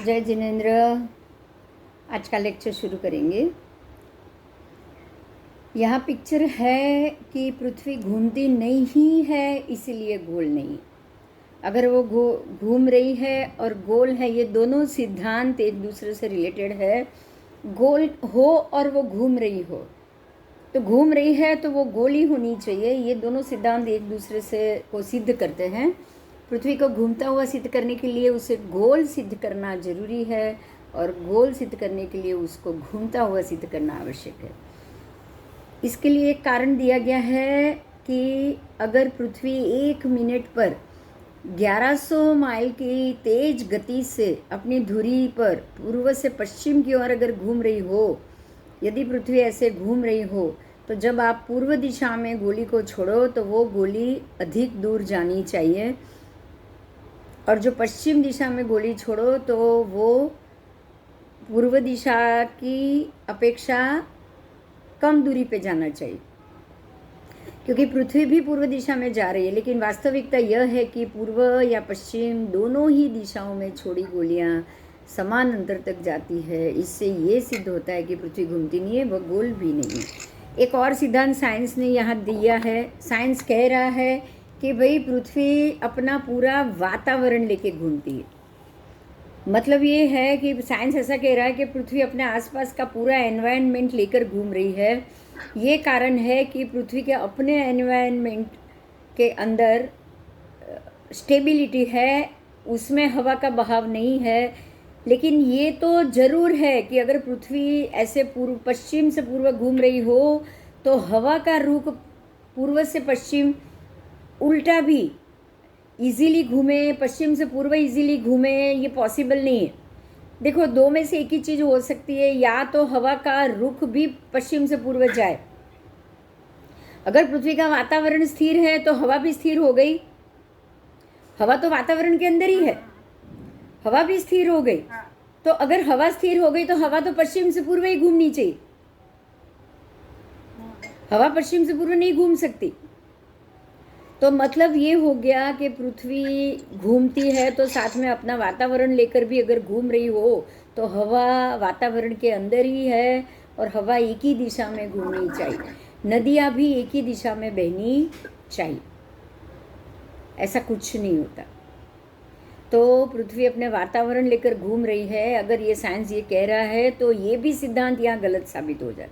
जय जिनेंद्र। आज का लेक्चर शुरू करेंगे। यहाँ पिक्चर है कि पृथ्वी घूमती नहीं है, इसीलिए गोल नहीं। अगर वो घूम रही है और गोल है, ये दोनों सिद्धांत एक दूसरे से रिलेटेड है। गोल हो और वो घूम रही हो, तो घूम रही है तो वो गोल ही होनी चाहिए। ये दोनों सिद्धांत एक दूसरे से को सिद्ध करते हैं। पृथ्वी को घूमता हुआ सिद्ध करने के लिए उसे गोल सिद्ध करना जरूरी है, और गोल सिद्ध करने के लिए उसको घूमता हुआ सिद्ध करना आवश्यक है। इसके लिए एक कारण दिया गया है कि अगर पृथ्वी 1 मिनट पर 1100 माइल की तेज गति से अपनी धुरी पर पूर्व से पश्चिम की ओर अगर घूम रही हो, यदि पृथ्वी ऐसे घूम रही हो, तो जब आप पूर्व दिशा में गोली को छोड़ो तो वो गोली अधिक दूर जानी चाहिए, और जो पश्चिम दिशा में गोली छोड़ो तो वो पूर्व दिशा की अपेक्षा कम दूरी पे जाना चाहिए। क्योंकि पृथ्वी भी पूर्व दिशा में जा रही है, लेकिन वास्तविकता यह है कि पूर्व या पश्चिम दोनों ही दिशाओं में छोड़ी गोलियां समान अंतर तक जाती है। इससे ये सिद्ध होता है कि पृथ्वी घूमती नहीं है, वह गोल भी नहीं है। एक और सिद्धांत साइंस ने यहाँ दिया है। साइंस कह रहा है कि भाई पृथ्वी अपना पूरा वातावरण लेके घूमती है। मतलब ये है कि साइंस ऐसा कह रहा है कि पृथ्वी अपने आसपास का पूरा एनवायरनमेंट लेकर घूम रही है। ये कारण है कि पृथ्वी के अपने एनवायरनमेंट के अंदर स्टेबिलिटी है, उसमें हवा का बहाव नहीं है। लेकिन ये तो ज़रूर है कि अगर पृथ्वी ऐसे पश्चिम से पूर्व घूम रही हो तो हवा का रुख पूर्व से पश्चिम उल्टा भी इजीली घूमे, पश्चिम से पूर्व इजीली घूमे, ये पॉसिबल नहीं है। देखो, दो में से एक ही चीज़ हो सकती है, या तो हवा का रुख भी पश्चिम से पूर्व जाए। अगर पृथ्वी का वातावरण स्थिर है तो हवा भी स्थिर हो गई। हवा तो वातावरण के अंदर ही है, हवा भी स्थिर हो गई। तो अगर हवा स्थिर हो गई तो हवा तो पश्चिम से पूर्व ही घूमनी चाहिए। हवा पश्चिम से पूर्व नहीं घूम सकती। तो मतलब ये हो गया कि पृथ्वी घूमती है तो साथ में अपना वातावरण लेकर भी अगर घूम रही हो तो हवा वातावरण के अंदर ही है, और हवा एक ही दिशा में घूमनी चाहिए। नदियाँ भी एक ही दिशा में बहनी चाहिए, ऐसा कुछ नहीं होता। तो पृथ्वी अपने वातावरण लेकर घूम रही है। अगर ये साइंस ये कह रहा है तो ये भी सिद्धांत यहाँ गलत साबित हो जाए।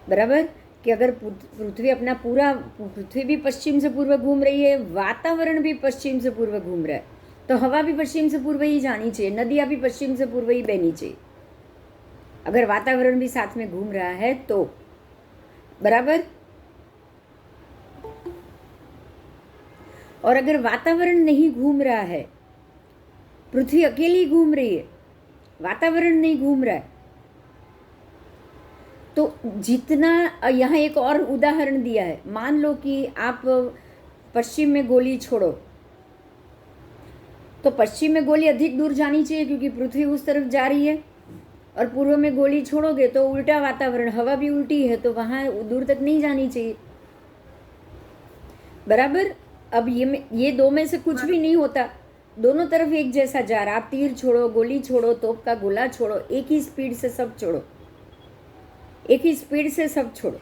बराबर कि अगर पृथ्वी अपना पूरा, पृथ्वी भी पश्चिम से पूर्व घूम रही है, वातावरण भी पश्चिम से पूर्व घूम रहा है, तो हवा भी पश्चिम से पूर्व ही जानी चाहिए, नदियाँ भी पश्चिम से पूर्व ही बहनी चाहिए। अगर वातावरण भी साथ में घूम रहा है तो बराबर। और अगर वातावरण नहीं घूम रहा है, पृथ्वी अकेली घूम रही है, वातावरण नहीं घूम रहा है, तो जितना, यहाँ एक और उदाहरण दिया है। मान लो कि आप पश्चिम में गोली छोड़ो, तो पश्चिम में गोली अधिक दूर जानी चाहिए क्योंकि पृथ्वी उस तरफ जा रही है, और पूर्व में गोली छोड़ोगे तो उल्टा वातावरण, हवा भी उल्टी है, तो वहाँ दूर तक नहीं जानी चाहिए। बराबर। अब ये दो में से कुछ भी नहीं होता, दोनों तरफ एक जैसा जा रहा। आप तीर छोड़ो, गोली छोड़ो, तोप का गोला छोड़ो, एक ही स्पीड से सब छोड़ो, एक ही स्पीड से सब छोड़ो।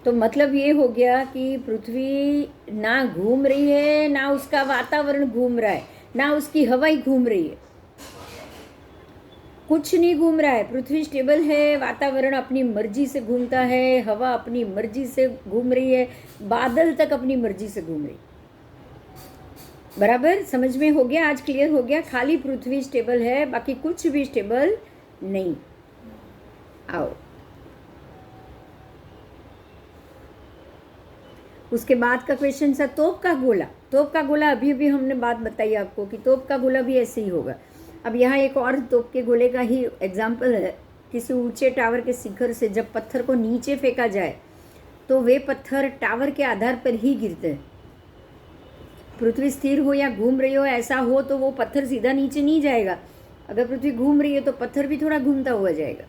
तो मतलब ये हो गया कि पृथ्वी ना घूम रही है, ना उसका वातावरण घूम रहा है, ना उसकी हवा ही घूम रही है, कुछ नहीं घूम रहा है। पृथ्वी स्टेबल है, वातावरण अपनी मर्जी से घूमता है, हवा अपनी मर्जी से घूम रही है, बादल तक अपनी मर्जी से घूम रही। बराबर, समझ में हो गया? आज क्लियर हो गया? खाली पृथ्वी स्टेबल है, बाकी कुछ भी स्टेबल नहीं। आओ, उसके बाद का क्वेश्चन था तोप का गोला। तोप का गोला अभी अभी हमने बात बताई आपको कि तोप का गोला भी ऐसे ही होगा। अब यहाँ एक और तोप के गोले का ही एग्जाम्पल है। किसी ऊंचे टावर के शिखर से जब पत्थर को नीचे फेंका जाए तो वे पत्थर टावर के आधार पर ही गिरते हैं। पृथ्वी स्थिर हो या घूम रही हो, ऐसा हो तो वो पत्थर सीधा नीचे नहीं जाएगा। अगर पृथ्वी घूम रही है तो पत्थर भी थोड़ा घूमता हुआ जाएगा।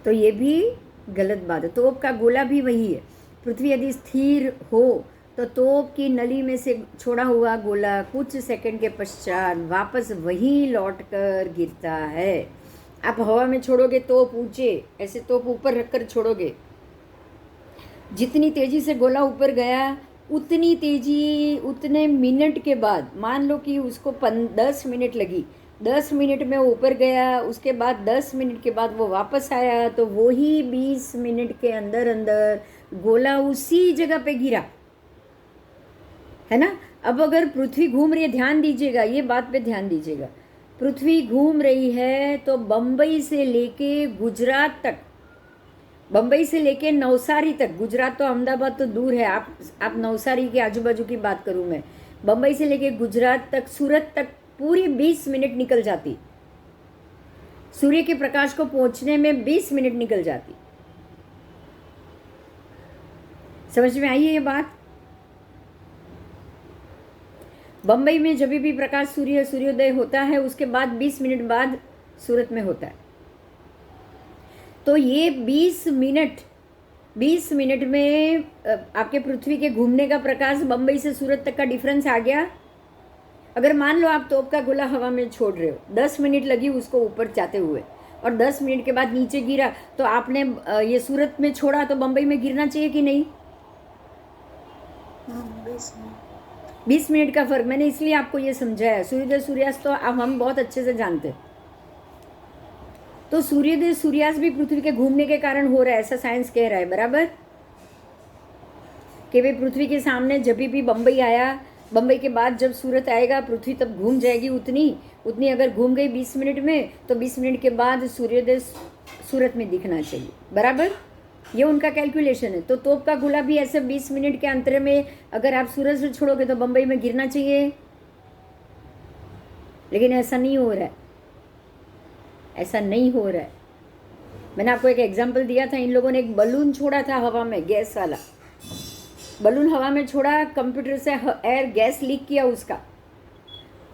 तो ये भी गलत बात है। तोप का गोला भी वही है। पृथ्वी यदि स्थिर हो तो तोप की नली में से छोड़ा हुआ गोला कुछ सेकंड के पश्चात वापस वहीं लौटकर गिरता है। आप हवा में छोड़ोगे तोप ऊंचे, ऐसे तोप ऊपर रखकर छोड़ोगे, जितनी तेजी से गोला ऊपर गया उतनी तेजी उतने मिनट के बाद, मान लो कि उसको 10 मिनट लगी, 10 मिनट में वो ऊपर गया, उसके बाद 10 मिनट के बाद वो वापस आया, तो वो ही 20 मिनट के अंदर अंदर गोला उसी जगह पे गिरा, है ना। अब अगर पृथ्वी घूम रही है, ध्यान दीजिएगा, ये बात पे ध्यान दीजिएगा, पृथ्वी घूम रही है तो बम्बई से लेके गुजरात तक, बम्बई से लेके नवसारी तक, गुजरात तो अहमदाबाद तो दूर है, आप नवसारी के आजू बाजू की बात करूँ मैं, बम्बई से लेके गुजरात तक, सूरत तक पूरी 20 मिनट निकल जाती, सूर्य के प्रकाश को पहुंचने में 20 मिनट निकल जाती। समझ में आई है ये बात? बम्बई में जब भी प्रकाश सूर्योदय होता है उसके बाद 20 मिनट बाद सूरत में होता है। तो ये 20 मिनट में आपके पृथ्वी के घूमने का प्रकाश बम्बई से सूरत तक का डिफरेंस आ गया। अगर मान लो आप तोप का गोला हवा में छोड़ रहे हो, 10 मिनट लगी उसको ऊपर जाते हुए और 10 मिनट के बाद नीचे गिरा, तो आपने ये सूरत में छोड़ा तो बम्बई में गिरना चाहिए कि नहीं? 20 मिनट का फर्क, मैंने इसलिए आपको ये समझाया। सूर्योदय सूर्यास्त तो अब हम बहुत अच्छे से जानते हैं। तो सूर्योदय सूर्यास्त भी पृथ्वी के घूमने के कारण हो रहा है, ऐसा साइंस कह रहा है, बराबर। कि भाई पृथ्वी के सामने जब भी बम्बई आया, बम्बई के बाद जब सूरत आएगा पृथ्वी तब घूम जाएगी उतनी अगर घूम गई 20 मिनट में, तो 20 मिनट के बाद सूर्योदय सूरत में दिखना चाहिए, बराबर। ये उनका कैलकुलेशन है। तो तोप का गोला भी ऐसे 20 मिनट के अंतर में अगर आप सूरज से छोड़ोगे तो बम्बई में गिरना चाहिए, लेकिन ऐसा नहीं हो रहा है, ऐसा नहीं हो रहा है। मैंने आपको एक एग्जाम्पल दिया था, इन लोगों ने एक बलून छोड़ा था हवा में, गैस वाला बलून हवा में छोड़ा, कंप्यूटर से एयर गैस लीक किया उसका,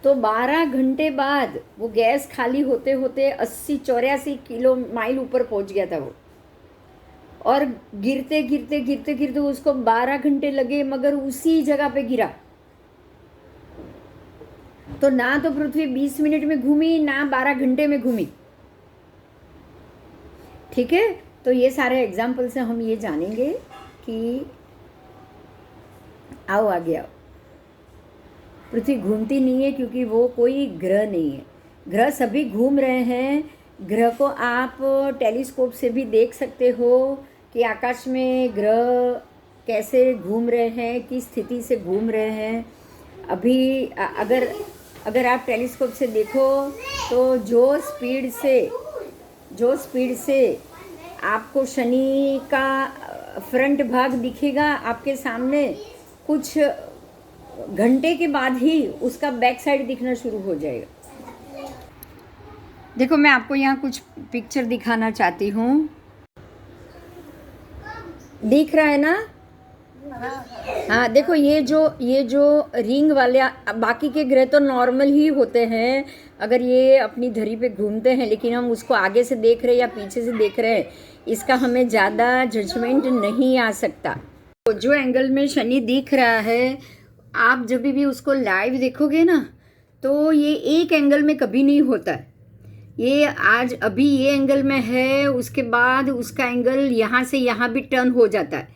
तो 12 घंटे बाद वो गैस खाली होते होते 80-84 किलो माइल ऊपर पहुंच गया था वो, और गिरते गिरते गिरते गिरते उसको 12 घंटे लगे, मगर उसी जगह पे गिरा। तो ना तो पृथ्वी 20 मिनट में घूमी, ना 12 घंटे में घूमी, ठीक है। तो ये सारे एग्जाम्पल से हम ये जानेंगे कि आओ आगे आओ, पृथ्वी घूमती नहीं है क्योंकि वो कोई ग्रह नहीं है। ग्रह सभी घूम रहे हैं। ग्रह को आप टेलीस्कोप से भी देख सकते हो कि आकाश में ग्रह कैसे घूम रहे हैं, किस स्थिति से घूम रहे हैं। अभी अगर आप टेलीस्कोप से देखो तो जो स्पीड से आपको शनि का फ्रंट भाग दिखेगा आपके सामने, कुछ घंटे के बाद ही उसका बैक साइड दिखना शुरू हो जाएगा। देखो मैं आपको यहाँ कुछ पिक्चर दिखाना चाहती हूँ, दिख रहा है ना? हाँ देखो, ये जो रिंग वाले, बाकी के ग्रह तो नॉर्मल ही होते हैं अगर ये अपनी धरी पे घूमते हैं, लेकिन हम उसको आगे से देख रहे हैं या पीछे से देख रहे हैं, इसका हमें ज़्यादा जजमेंट नहीं आ सकता। तो जो एंगल में शनि दिख रहा है, आप जब भी उसको लाइव देखोगे ना, तो ये एक एंगल में कभी नहीं होता है। ये आज अभी ये एंगल में है, उसके बाद उसका एंगल यहाँ से यहाँ भी टर्न हो जाता है,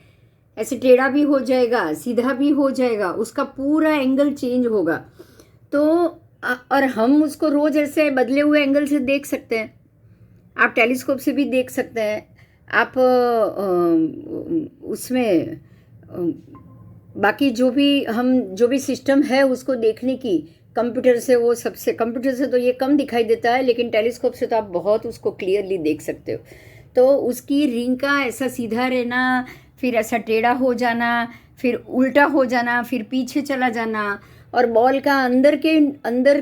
ऐसे टेढ़ा भी हो जाएगा, सीधा भी हो जाएगा, उसका पूरा एंगल चेंज होगा। तो और हम उसको रोज ऐसे बदले हुए एंगल से देख सकते हैं, आप टेलीस्कोप से भी देख सकते हैं, आप उसमें बाकी जो भी सिस्टम है उसको देखने की, कंप्यूटर से, वो सबसे, कंप्यूटर से तो ये कम दिखाई देता है, लेकिन टेलीस्कोप से तो आप बहुत उसको क्लियरली देख सकते हो। तो उसकी रिंग का ऐसा सीधा रहना, फिर ऐसा टेढ़ा हो जाना, फिर उल्टा हो जाना, फिर पीछे चला जाना, और बॉल का अंदर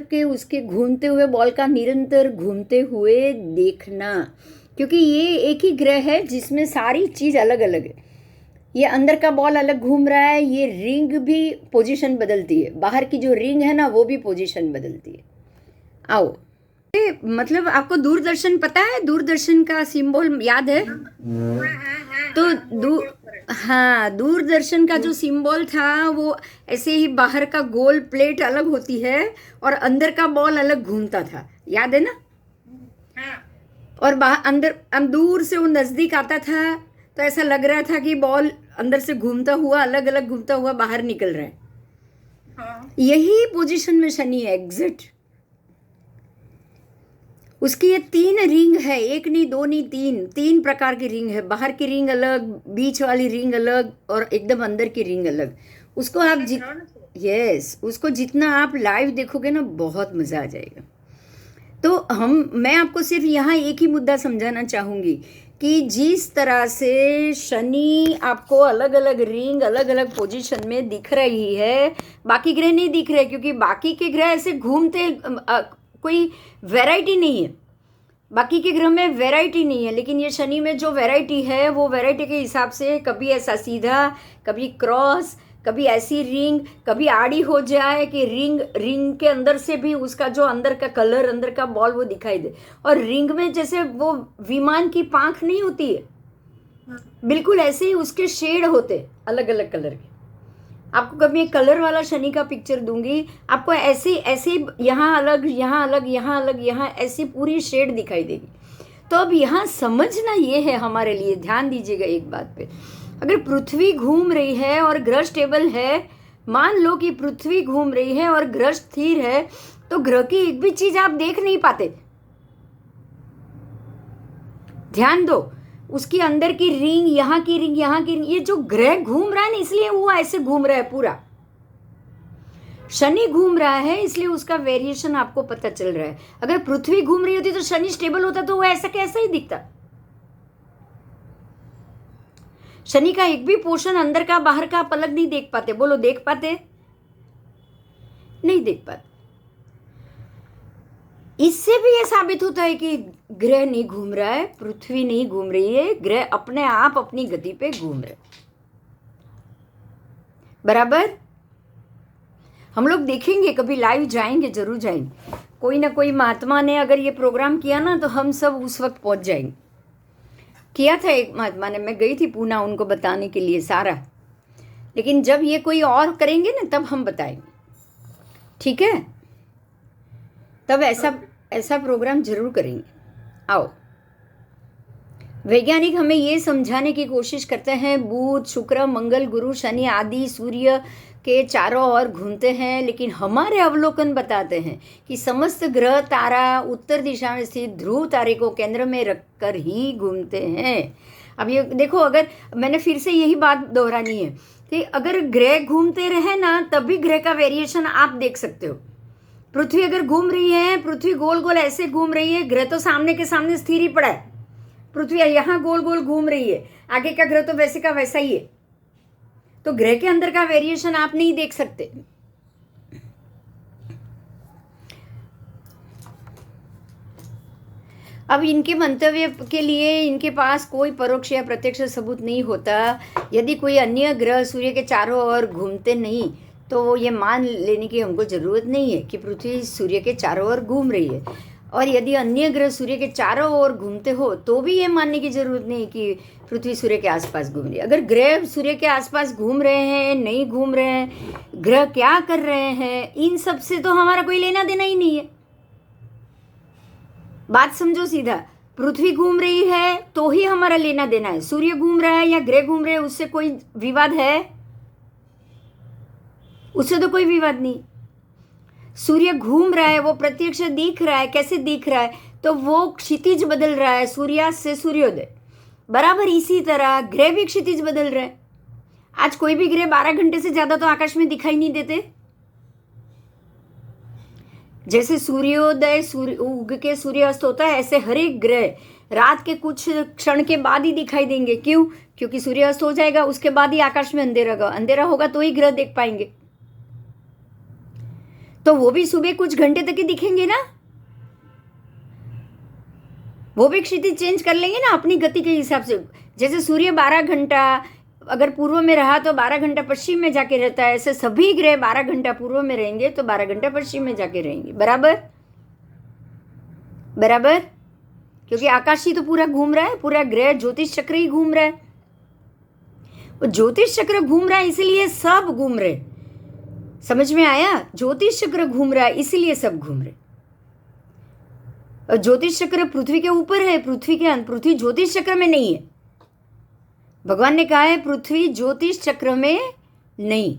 के उसके घूमते हुए बॉल का निरंतर घूमते हुए देखना, क्योंकि ये एक ही ग्रह है जिसमें सारी चीज़ अलग अलग है। ये अंदर का बॉल अलग घूम रहा है, ये रिंग भी पोजीशन बदलती है, बाहर की जो रिंग है ना वो भी पोजीशन बदलती है। आओ मतलब आपको दूरदर्शन पता है, दूरदर्शन का सिंबल याद है? तो हाँ, दूरदर्शन का जो सिंबल था वो ऐसे ही बाहर का गोल प्लेट अलग होती है और अंदर का बॉल अलग घूमता था, याद है ना? और अंदर हम दूर से वो नजदीक आता था तो ऐसा लग रहा था कि बॉल अंदर से घूमता हुआ अलग अलग घूमता हुआ बाहर निकल रहा है। यही पोजीशन में शनि है एग्जैक्ट। उसकी ये 3 रिंग है, एक नहीं दो नहीं, 3 प्रकार की रिंग है। बाहर की रिंग अलग, बीच वाली रिंग अलग और एकदम अंदर की रिंग अलग। उसको आप उसको जितना आप लाइव देखोगे ना बहुत मजा आ जाएगा। तो मैं आपको सिर्फ यहाँ एक ही मुद्दा समझाना चाहूंगी कि जिस तरह से शनि आपको अलग अलग रिंग अलग अलग पोजीशन में दिख रही है, बाकी ग्रह नहीं दिख रहे, क्योंकि बाकी के ग्रह ऐसे घूमते, कोई वैरायटी नहीं है। बाकी के ग्रह में वैरायटी नहीं है, लेकिन ये शनि में जो वैरायटी है वो वैरायटी के हिसाब से कभी ऐसा सीधा, कभी क्रॉस, कभी ऐसी रिंग, कभी आड़ी हो जाए कि रिंग के अंदर से भी उसका जो अंदर का कलर, अंदर का बॉल वो दिखाई दे। और रिंग में जैसे वो विमान की पांख नहीं होती है, बिल्कुल ऐसे ही उसके शेड होते अलग अलग कलर के। आपको कभी एक कलर वाला शनि का पिक्चर दूंगी, आपको ऐसे ऐसे यहाँ अलग, यहाँ अलग, यहाँ अलग, यहाँ ऐसी पूरी शेड दिखाई देगी। तो अब यहाँ समझना ये है हमारे लिए, ध्यान दीजिएगा एक बात पे। अगर पृथ्वी घूम रही है और ग्रह स्टेबल है, मान लो कि पृथ्वी घूम रही है और ग्रह स्थिर है, तो ग्रह की एक भी चीज आप देख नहीं पाते। ध्यान दो, उसकी अंदर की रिंग, यहाँ की रिंग, यहाँ की रिंग, ये जो ग्रह घूम रहा है ना, इसलिए वो ऐसे घूम रहा है पूरा। शनि घूम रहा है इसलिए उसका वेरिएशन आपको पता चल रहा है। अगर पृथ्वी घूम रही होती तो शनि स्टेबल होता तो वो ऐसा कैसा ही दिखता। शनि का एक भी पोर्शन अंदर का बाहर का आप अलग नहीं देख पाते। बोलो, देख पाते? नहीं देख पाते। इससे भी यह साबित होता है कि ग्रह नहीं घूम रहा है, पृथ्वी नहीं घूम रही है, ग्रह अपने आप अपनी गति पे घूम रहे। बराबर? हम लोग देखेंगे, कभी लाइव जाएंगे, जरूर जाएंगे। कोई ना कोई महात्मा ने अगर ये प्रोग्राम किया ना तो हम सब उस वक्त पहुंच जाएंगे। किया था एक महात्मा ने, मैं गई थी पूना उनको बताने के लिए सारा। लेकिन जब ये कोई और करेंगे ना तब हम बताएंगे, ठीक है? तब ऐसा प्रोग्राम जरूर करेंगे। आओ, वैज्ञानिक हमें ये समझाने की कोशिश करते हैं बुध, शुक्र, मंगल, गुरु, शनि आदि सूर्य के चारों ओर घूमते हैं, लेकिन हमारे अवलोकन बताते हैं कि समस्त ग्रह तारा उत्तर दिशा में स्थित ध्रुव तारे को केंद्र में रखकर ही घूमते हैं। अब ये देखो, अगर मैंने फिर से यही बात दोहरानी है कि अगर ग्रह घूमते रहे ना तभी ग्रह का वेरिएशन आप देख सकते हो। पृथ्वी अगर घूम रही है, पृथ्वी गोल गोल ऐसे घूम रही है, ग्रह तो सामने के सामने स्थिर ही पड़ा है। पृथ्वी यहाँ गोल गोल घूम रही है, आगे का ग्रह तो वैसे का वैसा ही है, तो ग्रह के अंदर का वेरिएशन आप नहीं देख सकते। अब इनके मंतव्य के लिए इनके पास कोई परोक्ष या प्रत्यक्ष सबूत नहीं होता। यदि कोई अन्य ग्रह सूर्य के चारों ओर घूमते नहीं तो ये मान लेने की हमको जरूरत नहीं है कि पृथ्वी सूर्य के चारों ओर घूम रही है। और यदि अन्य ग्रह सूर्य के चारों ओर घूमते हो तो भी ये मानने की जरूरत नहीं कि पृथ्वी सूर्य के आसपास घूम रही है। अगर ग्रह सूर्य के आसपास घूम रहे हैं, नहीं घूम रहे हैं, ग्रह क्या कर रहे हैं, इन सब से तो हमारा कोई लेना देना ही नहीं है। बात समझो सीधा, पृथ्वी घूम रही है तो ही हमारा लेना देना है। सूर्य घूम रहा है या ग्रह घूम रहे हैं उससे कोई विवाद है? उससे तो कोई विवाद नहीं। सूर्य घूम रहा है, वो प्रत्यक्ष दिख रहा है। कैसे दिख रहा है? तो वो क्षितिज बदल रहा है, सूर्यास्त से सूर्योदय। बराबर इसी तरह ग्रह भी क्षितिज बदल रहे हैं। आज कोई भी ग्रह 12 घंटे से ज्यादा तो आकाश में दिखाई नहीं देते। जैसे सूर्योदय उग के सूर्यास्त होता है, ऐसे हर एक ग्रह रात के कुछ क्षण के बाद ही दिखाई देंगे। क्यों? क्योंकि सूर्यास्त हो जाएगा, उसके बाद ही आकाश में अंधेरा होगा तो ही ग्रह देख पाएंगे। तो वो भी सुबह कुछ घंटे तक ही दिखेंगे ना, वो भी क्षितिज चेंज कर लेंगे ना अपनी गति के हिसाब से। जैसे सूर्य 12 घंटा अगर पूर्व में रहा तो 12 घंटा पश्चिम में जाके रहता है, ऐसे सभी ग्रह 12 घंटा पूर्व में रहेंगे तो 12 घंटा पश्चिम में जाके रहेंगे। बराबर? बराबर, क्योंकि आकाश ही तो पूरा घूम रहा है, पूरा ग्रह ज्योतिष चक्र ही घूम रहा है। वो ज्योतिष चक्र घूम रहा है इसलिए सब घूम रहे। समझ में आया? ज्योतिष चक्र घूम रहा है इसलिए सब घूम रहे। और ज्योतिष चक्र पृथ्वी के ऊपर है, पृथ्वी ज्योतिष चक्र में नहीं है। भगवान ने कहा है पृथ्वी ज्योतिष चक्र में नहीं।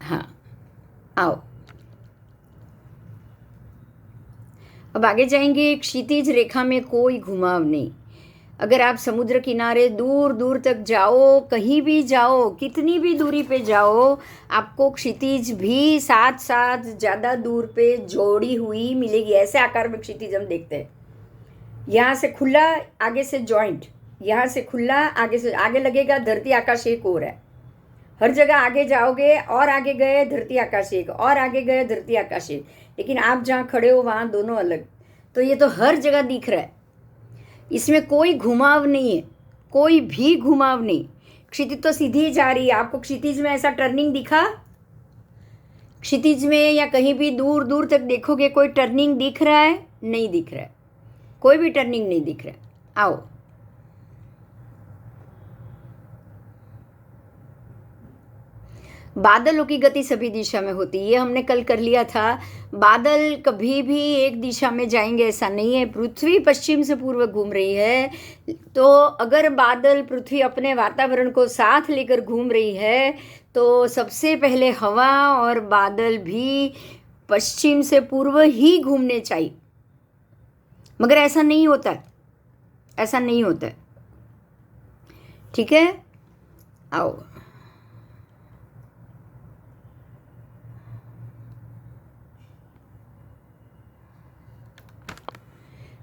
हाँ, आओ अब आगे जाएंगे। क्षितिज रेखा में कोई घुमाव नहीं। अगर आप समुद्र किनारे दूर दूर तक जाओ, कहीं भी जाओ, कितनी भी दूरी पे जाओ, आपको क्षितिज भी साथ साथ ज़्यादा दूर पे जोड़ी हुई मिलेगी। ऐसे आकार में क्षितिज हम देखते हैं। यहाँ से खुला, आगे से जॉइंट, यहाँ से खुला, आगे से आगे लगेगा धरती आकाश एक और है। हर जगह आगे जाओगे और आगे गए धरती आकाश एक, और आगे गए धरती आकाश एक, लेकिन आप जहाँ खड़े हो वहाँ दोनों अलग। तो ये तो हर जगह दिख रहा है, इसमें कोई घुमाव नहीं है, कोई भी घुमाव नहीं। क्षितिज तो सीधी ही जा रही है। आपको क्षितिज में ऐसा टर्निंग दिखा? क्षितिज में या कहीं भी दूर दूर तक देखोगे कोई टर्निंग दिख रहा है? नहीं दिख रहा है, कोई भी टर्निंग नहीं दिख रहा है। आओ, बादलों की गति सभी दिशा में होती है, ये हमने कल कर लिया था। बादल कभी भी एक दिशा में जाएंगे ऐसा नहीं है। पृथ्वी पश्चिम से पूर्व घूम रही है, तो अगर बादल पृथ्वी अपने वातावरण को साथ लेकर घूम रही है तो सबसे पहले हवा और बादल भी पश्चिम से पूर्व ही घूमने चाहिए। मगर ऐसा नहीं होता है, ऐसा नहीं होता है। ठीक है, आओ।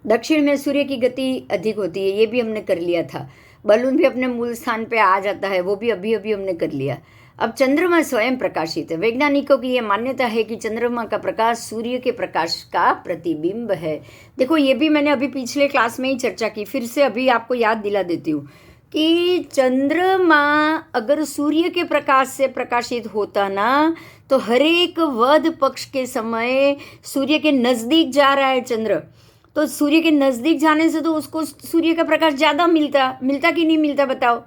दक्षिण में सूर्य की गति अधिक होती है, ये भी हमने कर लिया था। बलून भी अपने मूल स्थान पे आ जाता है, वो भी अभी अभी हमने कर लिया। अब चंद्रमा स्वयं प्रकाशित है। वैज्ञानिकों की ये मान्यता है कि चंद्रमा का प्रकाश सूर्य के प्रकाश का प्रतिबिंब है। देखो, ये भी मैंने अभी पिछले क्लास में ही चर्चा की, फिर से अभी आपको याद दिला देती हूँ कि चंद्रमा अगर सूर्य के प्रकाश से प्रकाशित होता ना, तो हर एक वध पक्ष के समय सूर्य के नज़दीक जा रहा है चंद्र, तो सूर्य के नज़दीक जाने से तो उसको सूर्य का प्रकाश ज़्यादा मिलता कि नहीं मिलता? बताओ।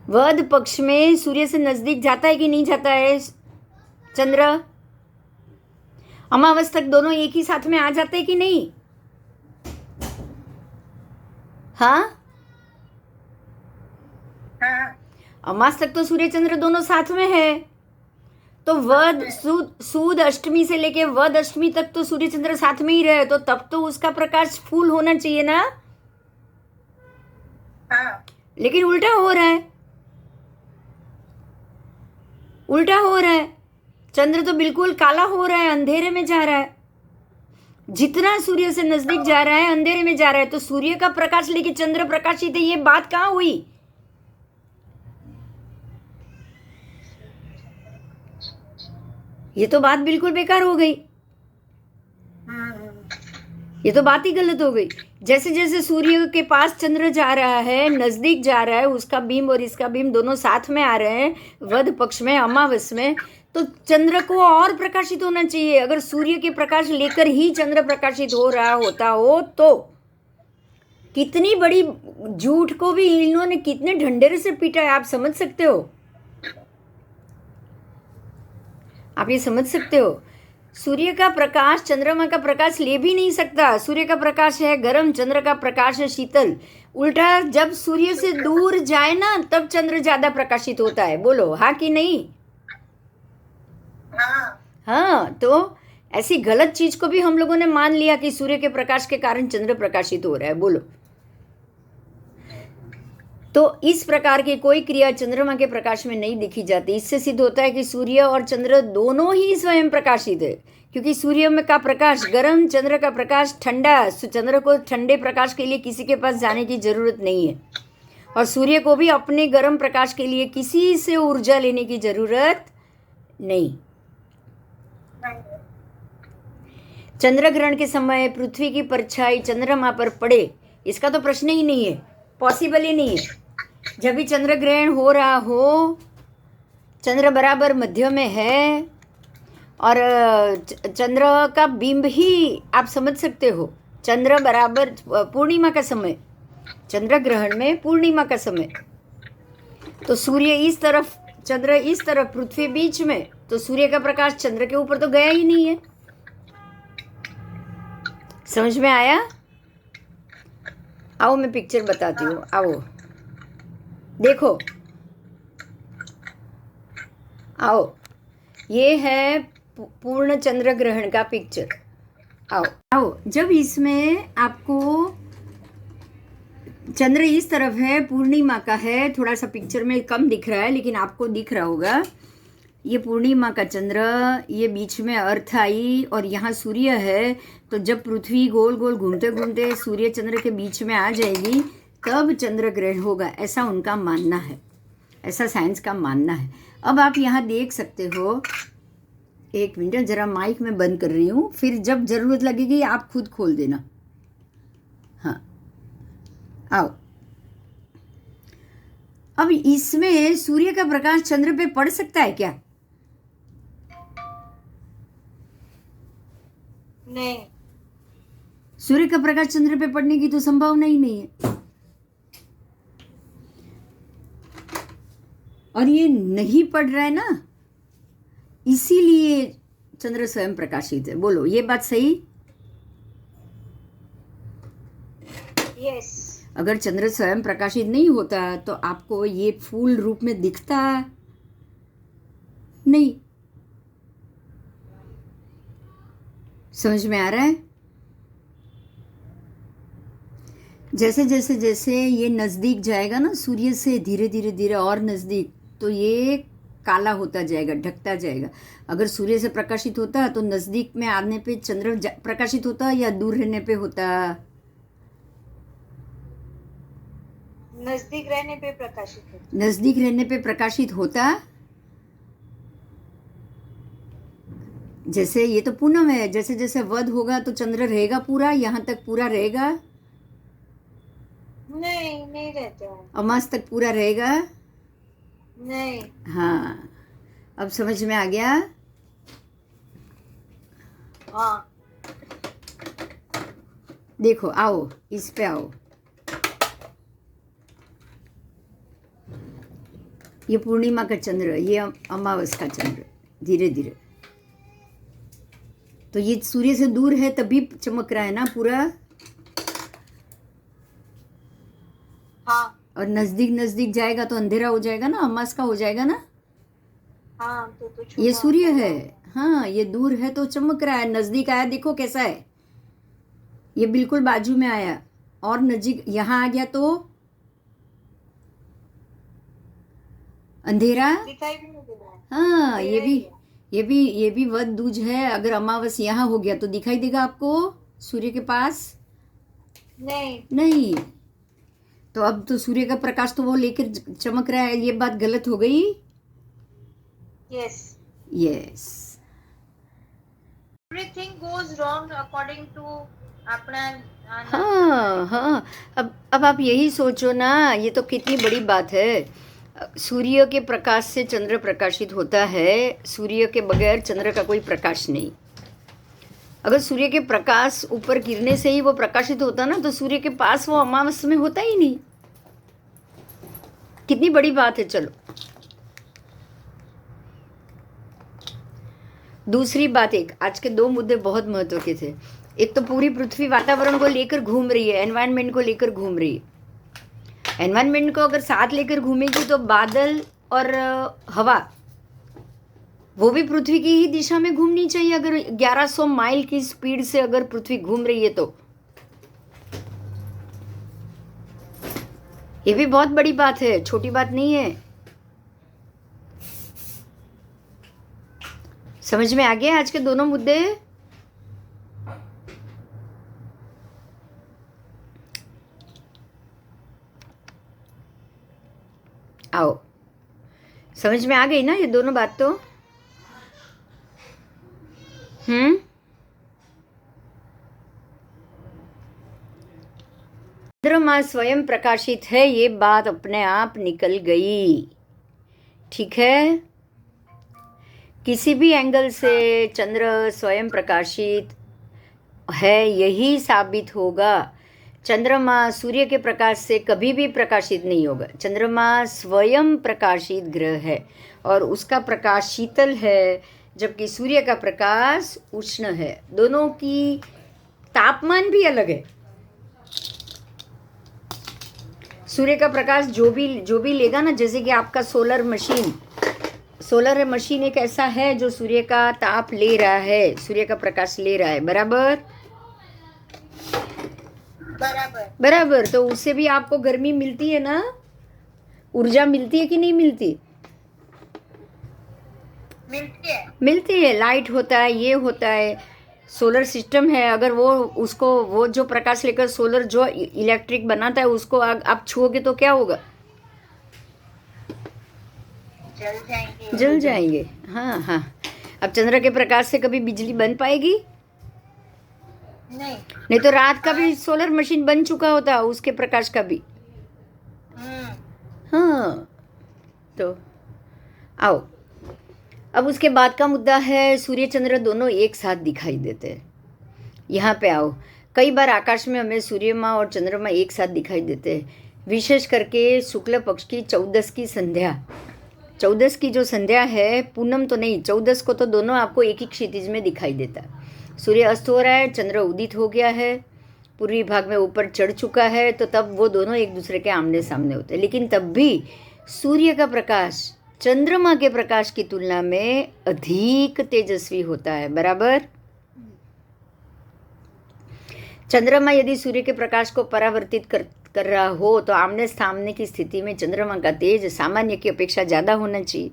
वध पक्ष में सूर्य से नज़दीक जाता है कि नहीं जाता है चंद्र? अमावस तक दोनों एक ही साथ में आ जाते हैं कि नहीं? हाँ, अमावस तक तो सूर्य चंद्र दोनों साथ में है। तो वध सूद अष्टमी से लेके वध अष्टमी तक तो सूर्य चंद्र साथ में ही रहे, तो तब तो उसका प्रकाश फुल होना चाहिए ना। लेकिन उल्टा हो रहा है, उल्टा हो रहा है। चंद्र तो बिल्कुल काला हो रहा है, अंधेरे में जा रहा है। जितना सूर्य से नजदीक जा रहा है अंधेरे में जा रहा है। तो सूर्य का प्रकाश लेके चंद्र प्रकाशित है, ये बात कहाँ हुई? ये तो बात बिल्कुल बेकार हो गई, ये तो बात ही गलत हो गई। जैसे जैसे सूर्य के पास चंद्र जा रहा है, नजदीक जा रहा है, उसका बीम और इसका बीम दोनों साथ में आ रहे हैं वध पक्ष में, अमावस में, तो चंद्र को और प्रकाशित होना चाहिए। अगर सूर्य के प्रकाश लेकर ही चंद्र प्रकाशित हो रहा होता हो तो कितनी बड़ी झूठ को भी इन्होंने कितने ढंढेरे से पीटा है, आप समझ सकते हो? आप ये समझ सकते हो? सूर्य का प्रकाश चंद्रमा का प्रकाश ले भी नहीं सकता। सूर्य का प्रकाश है गर्म, चंद्र का प्रकाश है शीतल। उल्टा जब सूर्य से दूर जाए ना, तब चंद्र ज्यादा प्रकाशित होता है। बोलो हाँ कि नहीं? हाँ, तो ऐसी गलत चीज को भी हम लोगों ने मान लिया कि सूर्य के प्रकाश के कारण चंद्र प्रकाशित हो रहा है। बोलो, तो इस प्रकार की कोई क्रिया चंद्रमा के प्रकाश में नहीं देखी जाती। इससे सिद्ध होता है कि सूर्य और चंद्र दोनों ही स्वयं प्रकाशित है, क्योंकि सूर्य में का प्रकाश गर्म, चंद्र का प्रकाश ठंडा। चंद्र को ठंडे प्रकाश के लिए किसी के पास जाने की जरूरत नहीं है, और सूर्य को भी अपने गर्म प्रकाश के लिए किसी से ऊर्जा लेने की जरूरत नहीं। चंद्र ग्रहण के समय पृथ्वी की परछाई चंद्रमा पर पड़े, इसका तो प्रश्न ही नहीं है, पॉसिबल ही नहीं है। जब भी चंद्र ग्रहण हो रहा हो, चंद्र बराबर मध्य में है और चंद्र का बिंब ही आप समझ सकते हो, चंद्र बराबर पूर्णिमा का समय, चंद्र ग्रहण में पूर्णिमा का समय, तो सूर्य इस तरफ, चंद्र इस तरफ, पृथ्वी बीच में, तो सूर्य का प्रकाश चंद्र के ऊपर तो गया ही नहीं है। समझ में आया? आओ मैं पिक्चर बताती हूँ, आओ देखो, आओ ये है पूर्ण चंद्र ग्रहण का पिक्चर। आओ आओ, जब इसमें आपको चंद्र इस तरफ है, पूर्णिमा का है, थोड़ा सा पिक्चर में कम दिख रहा है लेकिन आपको दिख रहा होगा, ये पूर्णिमा का चंद्र, ये बीच में अर्थ आई और यहाँ सूर्य है, तो जब पृथ्वी गोल गोल घूमते घूमते सूर्य चंद्र के बीच में आ जाएगी तब चंद्र ग्रहण होगा, ऐसा उनका मानना है, ऐसा साइंस का मानना है। अब आप यहाँ देख सकते हो, एक मिनट जरा माइक में बंद कर रही हूँ, फिर जब जरूरत लगेगी आप खुद खोल देना। हाँ आओ, अब इसमें सूर्य का प्रकाश चंद्र पे पड़ सकता है क्या? नहीं, सूर्य का प्रकाश चंद्र पे पड़ने की तो संभावना ही नहीं है, और ये नहीं पड़ रहा है ना, इसीलिए चंद्र स्वयं प्रकाशित है। बोलो ये बात सही? यस। अगर चंद्र स्वयं प्रकाशित नहीं होता तो आपको ये फूल रूप में दिखता नहीं। समझ में आ रहा है? जैसे जैसे जैसे ये नजदीक जाएगा ना सूर्य से, धीरे धीरे धीरे और नजदीक, तो ये काला होता जाएगा, ढकता जाएगा। अगर सूर्य से प्रकाशित होता तो नजदीक में आने पे चंद्र प्रकाशित होता या दूर रहने पे होता? नजदीक रहने पे प्रकाशित होता। नजदीक रहने पे प्रकाशित होता। जैसे ये तो पूनम है, जैसे जैसे वध होगा तो चंद्र रहेगा पूरा, यहाँ तक पूरा रहेगा? नहीं, नहीं रहता है। अमास तक पूरा रहेगा? नहीं। हाँ, अब समझ में आ गया? हाँ। देखो आओ, इस पे आओ, ये पूर्णिमा का चंद्र, ये अमावस का चंद्र, धीरे धीरे, तो ये सूर्य से दूर है तभी चमक रहा है ना पूरा। हाँ। और नजदीक नजदीक जाएगा तो अंधेरा हो जाएगा ना, अमावस का हो जाएगा ना। हाँ, तो ये सूर्य है, हाँ ये दूर है तो चमक रहा है, नजदीक आया देखो कैसा है, ये बिल्कुल बाजू में आया और नजीक यहाँ आ गया तो अंधेरा दिखाई भी नहीं दे रहा है। हाँ, ये भी वध दूज है। अगर अमावस यहाँ हो गया तो दिखाई देगा आपको सूर्य के पास? नहीं। तो अब तो सूर्य का प्रकाश तो वो लेकर चमक रहा है, ये बात गलत हो गई? Yes. Everything goes wrong according to अपना। हाँ, अब आप यही सोचो ना, ये तो कितनी बड़ी बात है। सूर्य के प्रकाश से चंद्र प्रकाशित होता है, सूर्य के बगैर चंद्र का कोई प्रकाश नहीं। अगर सूर्य के प्रकाश ऊपर गिरने से ही वो प्रकाशित होता ना, तो सूर्य के पास वो अमावस में होता ही नहीं। कितनी बड़ी बात है। चलो दूसरी बात, एक आज के दो मुद्दे बहुत महत्व के थे। एक तो पूरी पृथ्वी वातावरण को लेकर घूम रही है, एनवायरनमेंट को लेकर घूम रही है। एनवायरनमेंट को अगर साथ लेकर घूमेगी तो बादल और हवा वो भी पृथ्वी की ही दिशा में घूमनी चाहिए। अगर 1100 माइल की स्पीड से अगर पृथ्वी घूम रही है तो ये भी बहुत बड़ी बात है, छोटी बात नहीं है। समझ में आ गया आज के दोनों मुद्दे? आओ, समझ में आ गई ना ये दोनों बात तो? चंद्रमा स्वयं प्रकाशित है, ये बात अपने आप निकल गई। ठीक है, किसी भी एंगल से चंद्र स्वयं प्रकाशित है यही साबित होगा। चंद्रमा सूर्य के प्रकाश से कभी भी प्रकाशित नहीं होगा। चंद्रमा स्वयं प्रकाशित ग्रह है और उसका प्रकाश शीतल है, जबकि सूर्य का प्रकाश उष्ण है। दोनों की तापमान भी अलग है। सूर्य का प्रकाश जो भी लेगा ना, जैसे कि आपका सोलर मशीन एक ऐसा है जो सूर्य का ताप ले रहा है, सूर्य का प्रकाश ले रहा है। बराबर बराबर बराबर। तो उससे भी आपको गर्मी मिलती है ना, ऊर्जा मिलती है कि नहीं मिलती? मिलती है। लाइट होता है, ये होता है, सोलर सिस्टम है। अगर वो जो प्रकाश लेकर सोलर जो इलेक्ट्रिक बनाता है उसको आप छुओगे तो क्या होगा? जल जाएंगे। हाँ हाँ। अब चंद्र के प्रकाश से कभी बिजली बन पाएगी? नहीं तो रात का भी सोलर मशीन बन चुका होता, उसके प्रकाश का भी। हाँ। तो आओ, अब उसके बाद का मुद्दा है सूर्य चंद्र दोनों एक साथ दिखाई देते हैं। यहाँ पे आओ। कई बार आकाश में हमें सूर्यमा और चंद्रमा एक साथ दिखाई देते हैं, विशेष करके शुक्ल पक्ष की 14 की संध्या। 14 की जो संध्या है, पूनम तो नहीं, 14 को तो दोनों आपको एक ही क्षितिज में दिखाई देता है। सूर्य अस्त हो रहा है, चंद्र उदित हो गया है, पूर्वी भाग में ऊपर चढ़ चुका है, तो तब वो दोनों एक दूसरे के आमने सामने होते हैं। लेकिन तब भी सूर्य का प्रकाश चंद्रमा के प्रकाश की तुलना में अधिक तेजस्वी होता है। बराबर। चंद्रमा यदि सूर्य के प्रकाश को परावर्तित कर रहा हो तो आमने सामने की स्थिति में चंद्रमा का तेज सामान्य की अपेक्षा ज़्यादा होना चाहिए।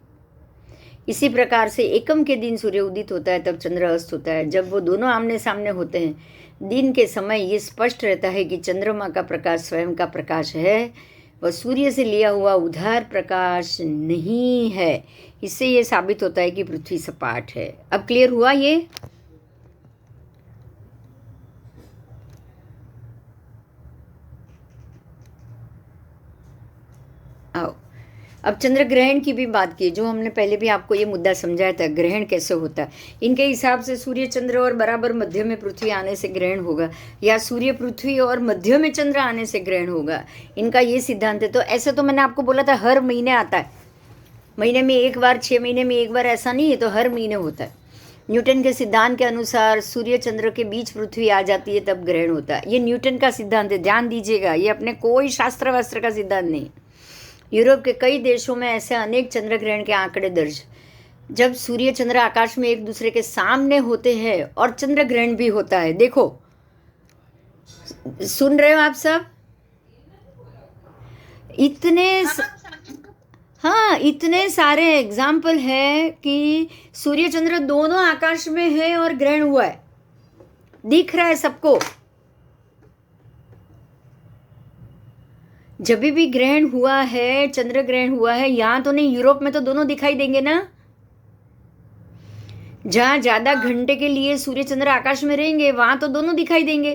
इसी प्रकार से एकम के दिन सूर्य उदित होता है, तब चंद्र अस्त होता है। जब वो दोनों आमने सामने होते हैं दिन के समय, ये स्पष्ट रहता है कि चंद्रमा का प्रकाश स्वयं का प्रकाश है, वह सूर्य से लिया हुआ उधार प्रकाश नहीं है। इससे ये साबित होता है कि पृथ्वी सपाट है। अब क्लियर हुआ ये? आओ, अब चंद्र ग्रहण की भी बात की, जो हमने पहले भी आपको ये मुद्दा समझाया था, ग्रहण कैसे होता है। इनके हिसाब से सूर्य चंद्र और बराबर मध्य में पृथ्वी आने से ग्रहण होगा, या सूर्य पृथ्वी और मध्य में चंद्र आने से ग्रहण होगा। इनका ये सिद्धांत है। तो ऐसे तो मैंने आपको बोला था हर महीने आता है, महीने में एक बार, 6 महीने में एक बार, ऐसा नहीं है, तो हर महीने होता है। न्यूटन के सिद्धांत के अनुसार सूर्य चंद्र के बीच पृथ्वी आ जाती है तब ग्रहण होता है। ये न्यूटन का सिद्धांत है, ध्यान दीजिएगा। ये अपने कोई शास्त्र वास्त्र का सिद्धांत नहीं। यूरोप के कई देशों में ऐसे अनेक चंद्र ग्रहण के आंकड़े दर्ज, जब सूर्य चंद्र आकाश में एक दूसरे के सामने होते हैं और चंद्र ग्रहण भी होता है। देखो, सुन रहे हो आप सब? इतने सारे एग्जाम्पल है कि सूर्य चंद्र दोनों आकाश में है और ग्रहण हुआ है, दिख रहा है सबको। जब भी ग्रहण हुआ है, चंद्र ग्रहण हुआ है, यहां तो नहीं, यूरोप में तो दोनों दिखाई देंगे ना। जहां ज्यादा घंटे के लिए सूर्य चंद्र आकाश में रहेंगे वहां तो दोनों दिखाई देंगे।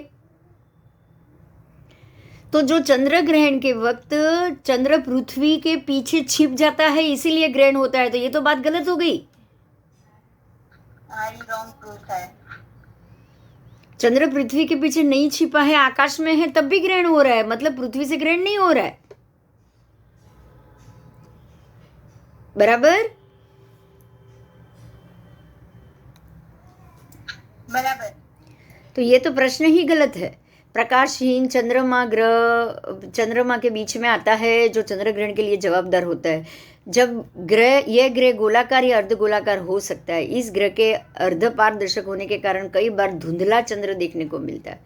तो जो चंद्र ग्रहण के वक्त चंद्र पृथ्वी के पीछे छिप जाता है, इसीलिए ग्रहण होता है, तो ये तो बात गलत हो गई। चंद्र पृथ्वी के पीछे नहीं छिपा है, आकाश में है, तब भी ग्रहण हो रहा है, मतलब पृथ्वी से ग्रहण नहीं हो रहा है। बराबर बराबर। तो ये तो प्रश्न ही गलत है। प्रकाशहीन चंद्रमा के बीच में आता है, जो चंद्र ग्रहण के लिए जवाबदार होता है। जब यह ग्रह गोलाकार या अर्धगोलाकार हो सकता है, इस ग्रह के अर्ध पारदर्शक होने के कारण कई बार धुंधला चंद्र देखने को मिलता है।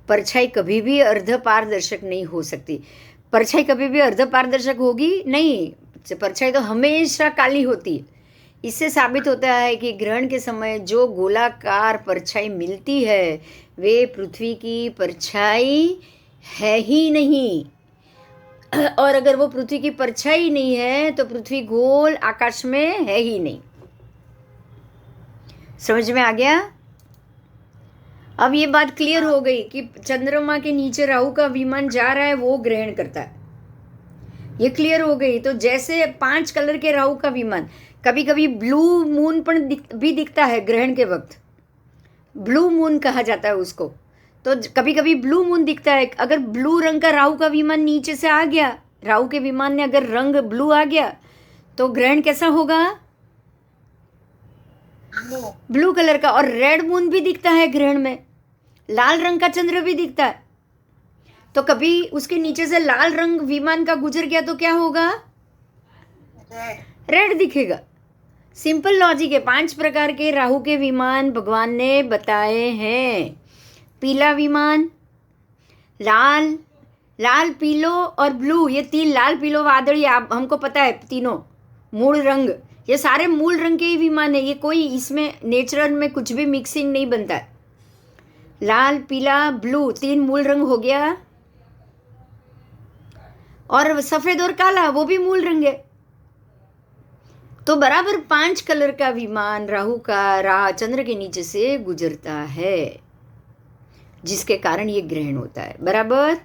परछाई कभी भी अर्ध पारदर्शक नहीं हो सकती। परछाई कभी भी अर्ध पारदर्शक होगी नहीं, परछाई तो हमेशा काली होती है। इससे साबित होता है कि ग्रहण के समय जो गोलाकार परछाई मिलती है वे पृथ्वी की परछाई है ही नहीं, और अगर वो पृथ्वी की परछाई नहीं है तो पृथ्वी गोल आकाश में है ही नहीं। समझ में आ गया? अब ये बात क्लियर हो गई कि चंद्रमा के नीचे राहु का विमान जा रहा है, वो ग्रहण करता है। ये क्लियर हो गई। तो जैसे 5 कलर के राहु का विमान, कभी कभी ब्लू मून भी दिखता है ग्रहण के वक्त, ब्लू मून कहा जाता है उसको। तो कभी कभी ब्लू मून दिखता है। अगर ब्लू रंग का राहु का विमान नीचे से आ गया, राहु के विमान ने अगर रंग ब्लू आ गया तो ग्रहण कैसा होगा? ब्लू कलर का। और रेड मून भी दिखता है ग्रहण में, लाल रंग का चंद्र भी दिखता है। तो कभी उसके नीचे से लाल रंग विमान का गुजर गया तो क्या होगा? रेड दिखेगा। सिंपल लॉजिक है। 5 प्रकार के राहु के विमान भगवान ने बताए हैं। पीला विमान, लाल, लाल पीलो और ब्लू, ये 3 लाल पीलो वादल, आप हमको पता है तीनों मूल रंग, ये सारे मूल रंग के ही विमान है। ये कोई इसमें नेचुरल में कुछ भी मिक्सिंग नहीं बनता है। लाल पीला ब्लू 3 मूल रंग हो गया, और सफेद और काला वो भी मूल रंग है। तो बराबर 5 कलर का विमान राहु का चंद्र के नीचे से गुजरता है, जिसके कारण ये ग्रहण होता है। बराबर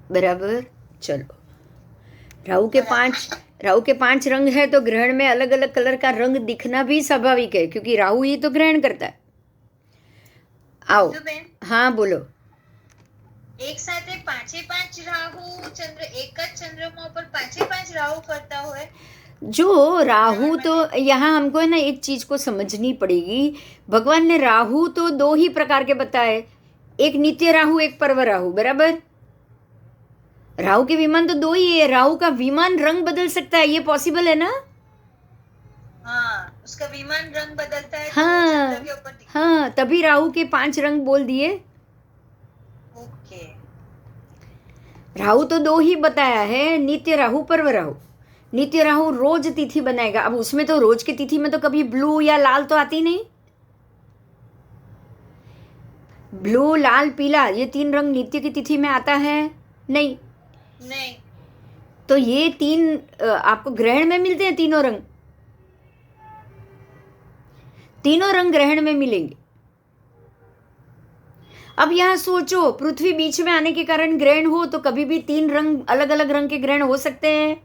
बराबर। चलो, राहु के 5 रंग है, तो ग्रहण में अलग अलग कलर का रंग दिखना भी स्वाभाविक है, क्योंकि राहु ही तो ग्रहण करता है। आओ। हाँ बोलो। એક સાથે 5 રાહુ ચંદ્ર એક જ ચંદ્રમાં ઉપર 5 રાહુ ફરતા હોય। जो राहु, तो यहाँ हमको है ना एक चीज को समझनी पड़ेगी। भगवान ने राहु तो 2 ही प्रकार के बताए, एक नित्य राहु, एक पर्व राहु। बराबर। राहु के विमान तो 2 ही है। राहु का विमान रंग बदल सकता है, ये पॉसिबल है ना? हाँ, उसका विमान रंग बदलता है। हाँ, तो चंद्र के ऊपर दिखता हाँ, तभी राहु के 5 रंग बोल दिए। है। ओके। राहु तो 2 ही बताया है, नित्य राहु, पर्व राहु। नित्य राहु रोज तिथि बनाएगा। अब उसमें तो रोज की तिथि में तो कभी ब्लू या लाल तो आती नहीं। ब्लू, लाल, पीला, ये 3 रंग नित्य की तिथि में आता है नहीं? नहीं। तो ये 3 आपको ग्रहण में मिलते हैं। तीनों रंग ग्रहण में मिलेंगे। अब यहाँ सोचो, पृथ्वी बीच में आने के कारण ग्रहण हो तो कभी भी 3 रंग, अलग अलग रंग के ग्रहण हो सकते हैं?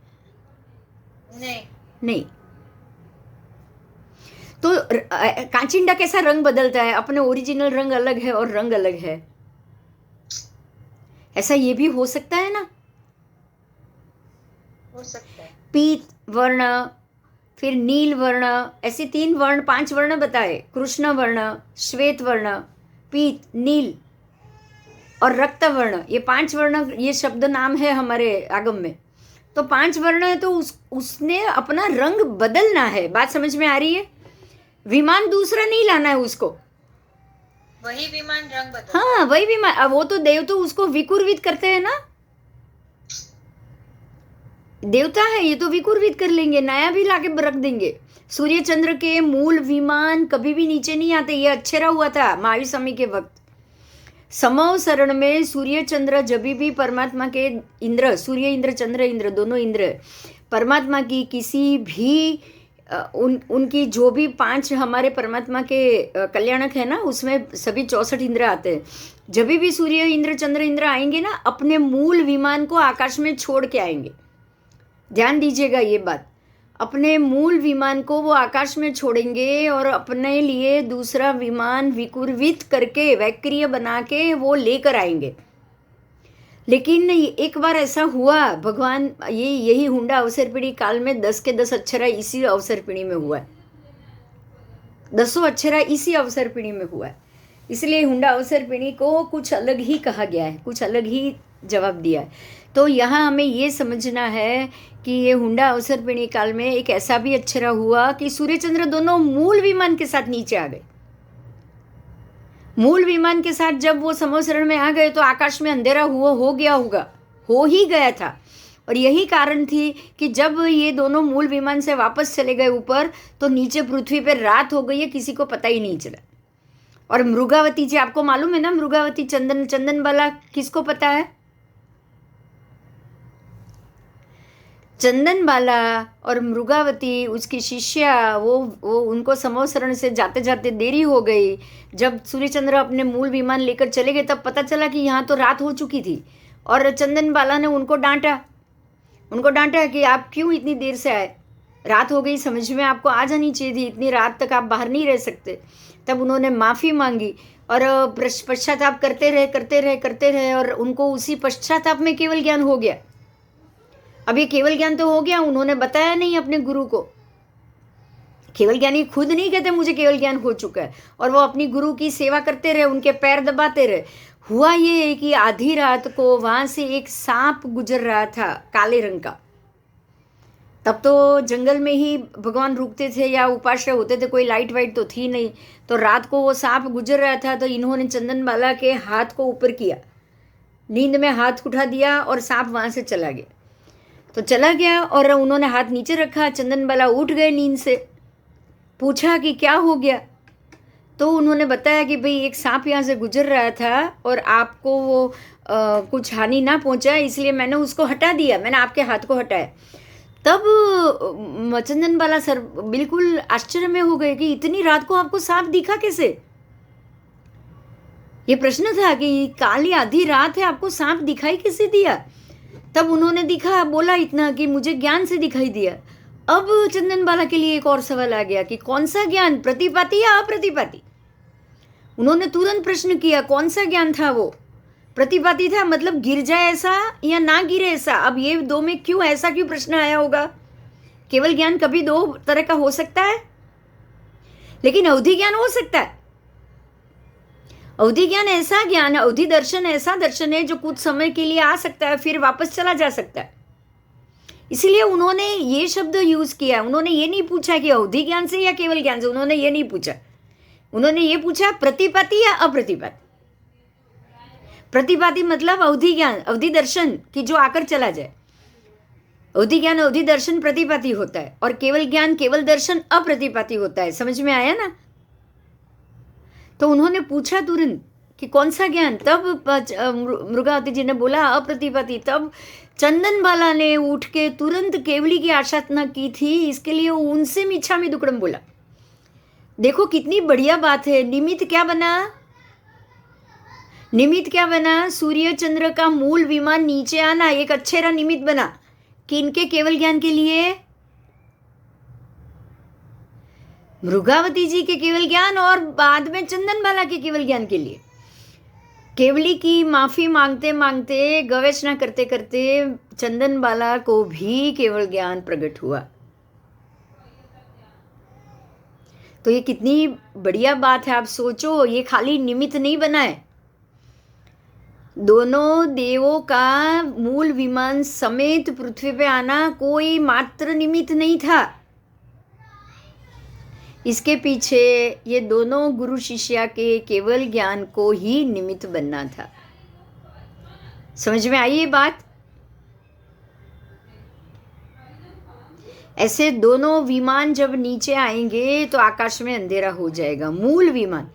नहीं। तो कांचिंडा कैसा रंग बदलता है? अपने ओरिजिनल रंग अलग है और रंग अलग है। ऐसा ये भी हो सकता है ना? हो सकता है। पीत वर्ण, फिर नील वर्ण, ऐसे 3 वर्ण, 5 वर्ण बताए। कृष्ण वर्ण, श्वेत वर्ण, पीत, नील और रक्त वर्ण, ये 5 वर्ण, ये शब्द नाम है हमारे आगम में। तो 5 वर्ण है, तो उसने अपना रंग बदलना है। बात समझ में आ रही है? विमान दूसरा नहीं लाना है उसको, वही विमान रंग बदल। हाँ, वही विमान। अब वो तो देव तो उसको विकुर्वित करते हैं ना, देवता है ये, तो विकुर्वित कर लेंगे, नया भी लाके रख देंगे। सूर्य चंद्र के मूल विमान कभी भी नीचे नहीं आते। ये अच्छेरा हुआ था महावीर स्वामी के वक्त। समव शरण में सूर्य चंद्र जब भी परमात्मा के इंद्र, सूर्य इंद्र, चंद्र इंद्र, दोनों इंद्र, परमात्मा की किसी भी उनकी जो भी 5 हमारे परमात्मा के कल्याणक है ना, उसमें सभी 64 इंद्र आते हैं। जब भी सूर्य इंद्र, चंद्र इंद्र आएंगे ना, अपने मूल विमान को आकाश में छोड़ के आएंगे। ध्यान दीजिएगा ये बात। अपने मूल विमान को वो आकाश में छोड़ेंगे और अपने लिए दूसरा विमान विकुर्वित करके, वैक्रिय बना के वो लेकर आएंगे। लेकिन एक बार ऐसा हुआ, भगवान यही हुंडा अवसर पीढ़ी काल में 10 के 10 अक्षरा इसी अवसर पीढ़ी में हुआ है। 10 अक्षरा इसी अवसर पीढ़ी में हुआ है। इसलिए हुंडा अवसर पीढ़ी को कुछ अलग ही कहा गया है, कुछ अलग ही जवाब दिया है। तो यहाँ हमें ये समझना है कि ये हुंडा अवसर पीढ़ी काल में एक ऐसा भी अक्षरा हुआ कि सूर्य चंद्र दोनों मूल विमान के साथ नीचे आ गए। मूल विमान के साथ जब वो समवसरण में आ गए तो आकाश में अंधेरा हो गया होगा, हो ही गया था। और यही कारण थी कि जब ये दोनों मूल विमान से वापस चले गए ऊपर, तो नीचे पृथ्वी पर रात हो गई है, किसी को पता ही नहीं चला। और मृगावती जी, आपको मालूम है ना, मृगावती चंदन बाला किसको पता है? चंदन बाला और मृगावती, उसकी शिष्या, वो उनको समवसरण से जाते जाते देरी हो गई। जब सूर्यचंद्र अपने मूल विमान लेकर चले गए तब पता चला कि यहाँ तो रात हो चुकी थी। और चंदन बाला ने उनको डांटा कि आप क्यों इतनी देर से आए। रात हो गई, समझ में आपको आ जानी चाहिए थी, इतनी रात तक आप बाहर नहीं रह सकते। तब उन्होंने माफ़ी मांगी और पश्चाताप करते रहे और उनको उसी पश्चाताप में केवल ज्ञान हो गया। अब ये केवल ज्ञान तो हो गया, उन्होंने बताया नहीं अपने गुरु को। केवल ज्ञानी खुद नहीं कहते मुझे केवल ज्ञान हो चुका है, और वो अपनी गुरु की सेवा करते रहे, उनके पैर दबाते रहे। हुआ ये कि आधी रात को वहां से एक सांप गुजर रहा था, काले रंग का। तब तो जंगल में ही भगवान रुकते थे या उपाश्रय होते थे, कोई लाइट वाइट तो थी नहीं। तो रात को वो सांप गुजर रहा था, तो इन्होंने चंदन बाला के हाथ को ऊपर किया, नींद में हाथ उठा दिया और सांप वहां से चला गया। तो चला गया और उन्होंने हाथ नीचे रखा, चंदन बाला उठ गए नींद से। पूछा कि क्या हो गया, तो उन्होंने बताया कि भाई एक सांप यहाँ से गुजर रहा था और आपको वो कुछ हानि ना पहुंचा, इसलिए मैंने उसको हटा दिया, मैंने आपके हाथ को हटाया। तब चंदन बाला सर बिल्कुल आश्चर्य में हो गए कि इतनी रात को आपको सांप दिखा कैसे। ये प्रश्न था कि काली आधी रात है, आपको सांप दिखाई कैसे दिया। तब उन्होंने दिखा, बोला इतना कि मुझे ज्ञान से दिखाई दिया। अब चंदन बाला के लिए एक और सवाल आ गया कि कौन सा ज्ञान, प्रतिपाती या अप्रतिपाती। उन्होंने तुरंत प्रश्न किया, कौन सा ज्ञान था वो। प्रतिपाती था, मतलब गिर जाए ऐसा या ना गिरे ऐसा। अब ये दो में क्यों, ऐसा क्यों प्रश्न आया होगा। केवल ज्ञान कभी दो तरह का हो सकता है, लेकिन अवधि ज्ञान हो सकता है। अवधि ज्ञान ऐसा ज्ञान, अवधि दर्शन ऐसा दर्शन है जो कुछ समय के लिए आ सकता है, फिर वापस चला जा सकता है। इसलिए उन्होंने ये शब्द यूज किया। उन्होंने ये नहीं पूछा कि अवधि ज्ञान से या केवल ज्ञान से, उन्होंने ये नहीं पूछा। उन्होंने ये पूछा प्रतिपाती या अप्रतिपाती। प्रतिपाती मतलब अवधि ज्ञान, अवधि दर्शन कि जो आकर चला जाए। अवधि ज्ञान अवधि दर्शन प्रतिपाती होता है, और केवल ज्ञान केवल दर्शन अप्रतिपाती होता है। समझ में आया ना। तो उन्होंने पूछा तुरंत कि कौन सा ज्ञान। तब मृगावती जी ने बोला अप्रतिपाती। तब चंदन बाला ने उठ के तुरंत केवली की आराधना की थी, इसके लिए उनसे मिच्छामि दुक्कडम बोला। देखो कितनी बढ़िया बात है। निमित्त क्या बना, निमित्त क्या बना, सूर्य चंद्र का मूल विमान नीचे आना एक अच्छेरा निमित्त बना। किनके केवल ज्ञान के लिए, मृगावती जी के केवल ज्ञान और बाद में चंदन बाला के केवल ज्ञान के लिए। केवली की माफी मांगते मांगते, गवेषणा करते करते चंदन बाला को भी केवल ज्ञान प्रकट हुआ। तो ये कितनी बढ़िया बात है। आप सोचो, ये खाली निमित्त नहीं बना है। दोनों देवों का मूल विमान समेत पृथ्वी पे आना कोई मात्र निमित्त नहीं था। इसके पीछे ये दोनों गुरु शिष्या के केवल ज्ञान को ही निमित्त बनना था। समझ में आई ये बात। ऐसे दोनों विमान जब नीचे आएंगे तो आकाश में अंधेरा हो जाएगा। मूल विमान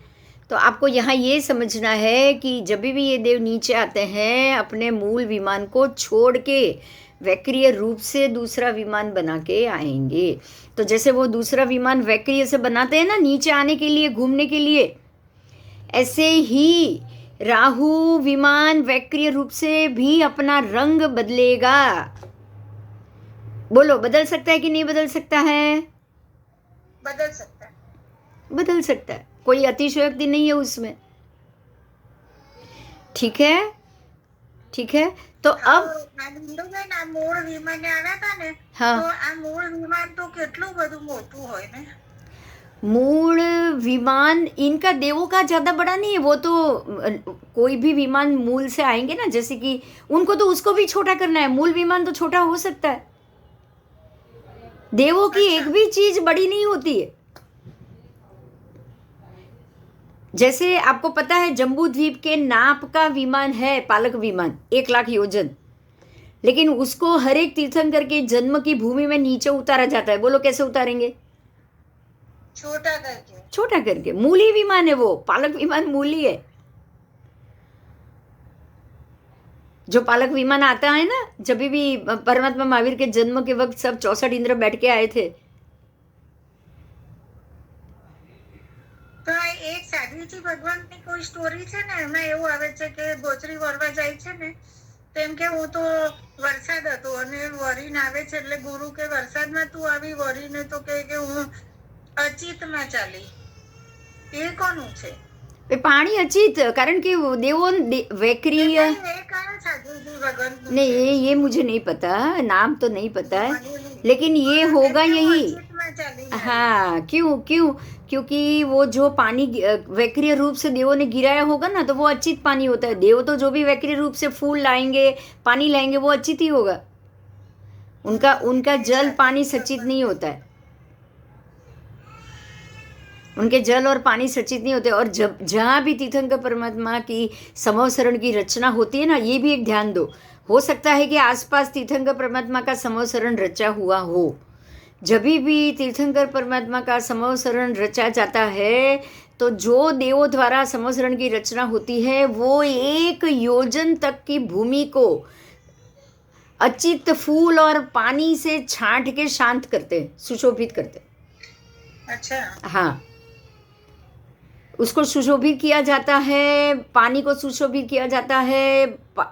तो आपको यहाँ ये समझना है कि जब भी ये देव नीचे आते हैं, अपने मूल विमान को छोड़ के वैक्रिय रूप से दूसरा विमान बना के आएंगे। तो जैसे वो दूसरा विमान वैक्रिय से बनाते हैं ना नीचे आने के लिए, घूमने के लिए, ऐसे ही राहु विमान वैक्रिय रूप से भी अपना रंग बदलेगा। बोलो, बदल सकता है कि नहीं बदल सकता है। बदल सकता है, बदल सकता है, कोई अतिशयोक्ति नहीं है उसमें। ठीक है, ठीक है। तो अब આ મૂળ વિમાન આવ્યા હતા ને, हाँ, તો આ મૂળ વિમાન તો કેટલું બધું મોટું હોય ને। मूल विमान इनका देवों का ज्यादा बड़ा नहीं है। वो तो कोई भी विमान मूल से आएंगे ना, जैसे कि उनको तो उसको भी छोटा करना है। मूल विमान तो छोटा हो सकता है। देवों की एक भी चीज बड़ी नहीं होती है। जैसे आपको पता है जम्बू द्वीप के नाप का विमान है, पालक विमान 1 लाख योजन, लेकिन उसको हर एक तीर्थंकर के जन्म की भूमि में नीचे उतारा जाता है। बोलो कैसे उतारेंगे। छोटा करके, छोटा करके। मूली विमान है वो, पालक विमान मूली है। जो पालक विमान आता है ना, जब भी परमात्मा महावीर के जन्म के वक्त सब 64 इंद्र बैठ के आए थे। તો એક સાધ્વીજી ભગવાનની કોઈ સ્ટોરી છે ને, એમાં એવું આવે છે કે ગોચરી વરવા જાય છે ને, તો કેમ કે હું તો વરસાદ હતો અને વરીન આવે છે એટલે ગુરુ કે વરસાદમાં તું આવી વરીને તો કે હું અચિતમાં ચાલી એ કોનું છે એ પાણી અચિत, कारण कि देवो वैक्रिय એ કયા સાધુજી ભગવાન नहीं, ये मुझे नहीं पता, नाम तो नहीं पता है, लेकिन ये होगा यही। અચિતમાં ચાલી हाँ, क्यों क्यों? क्योंकि वो जो पानी वैक्रिय रूप से देवों ने गिराया होगा ना, तो वो अचित पानी होता है। देव तो जो भी वैक्रिय रूप से फूल लाएंगे, पानी लाएंगे, वो अचित ही होगा। उनका उनका जल पानी सचित नहीं होता है। उनके जल और पानी सचित नहीं होते। और जब जहाँ भी तीर्थंकर परमात्मा की समवसरण की रचना होती है ना, ये भी एक ध्यान दो, हो सकता है कि आसपास तीर्थंकर परमात्मा का समवसरण रचा हुआ हो। जब भी तीर्थंकर परमात्मा का समवसरण रचा जाता है, तो जो देवों द्वारा समवसरण की रचना होती है, वो 1 योजन तक की भूमि को अचित फूल और पानी से छांट के शांत करते हैं, सुशोभित करते हैं। अच्छा हाँ, उसको सुशोभित किया जाता है, पानी को सुशोभित किया जाता है,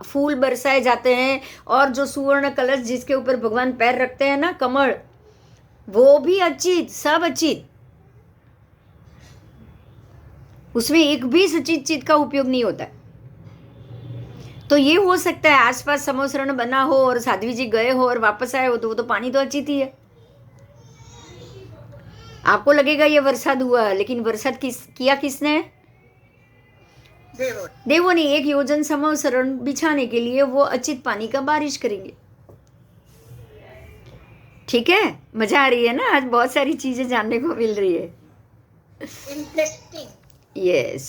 फूल बरसाए जाते हैं, और जो सुवर्ण कलश जिसके ऊपर भगवान पैर रखते हैं ना, कमल, वो भी अचित, सब अचित। उसमें एक भी सचित चित का उपयोग नहीं होता है। तो ये हो सकता है आसपास समवसरण बना हो और साध्वी जी गए हो और वापस आए हो, तो वो तो पानी तो अचित ही है। आपको लगेगा ये वरसाद हुआ, लेकिन वरसाद किया किसने? देवों ने 1 योजन समवसरण बिछाने के लिए वो अचित पानी का बारिश करेंगे। ठीक है, मजा आ रही है ना? आज बहुत सारी चीजें जानने को मिल रही है। इंटरेस्टिंग। यस,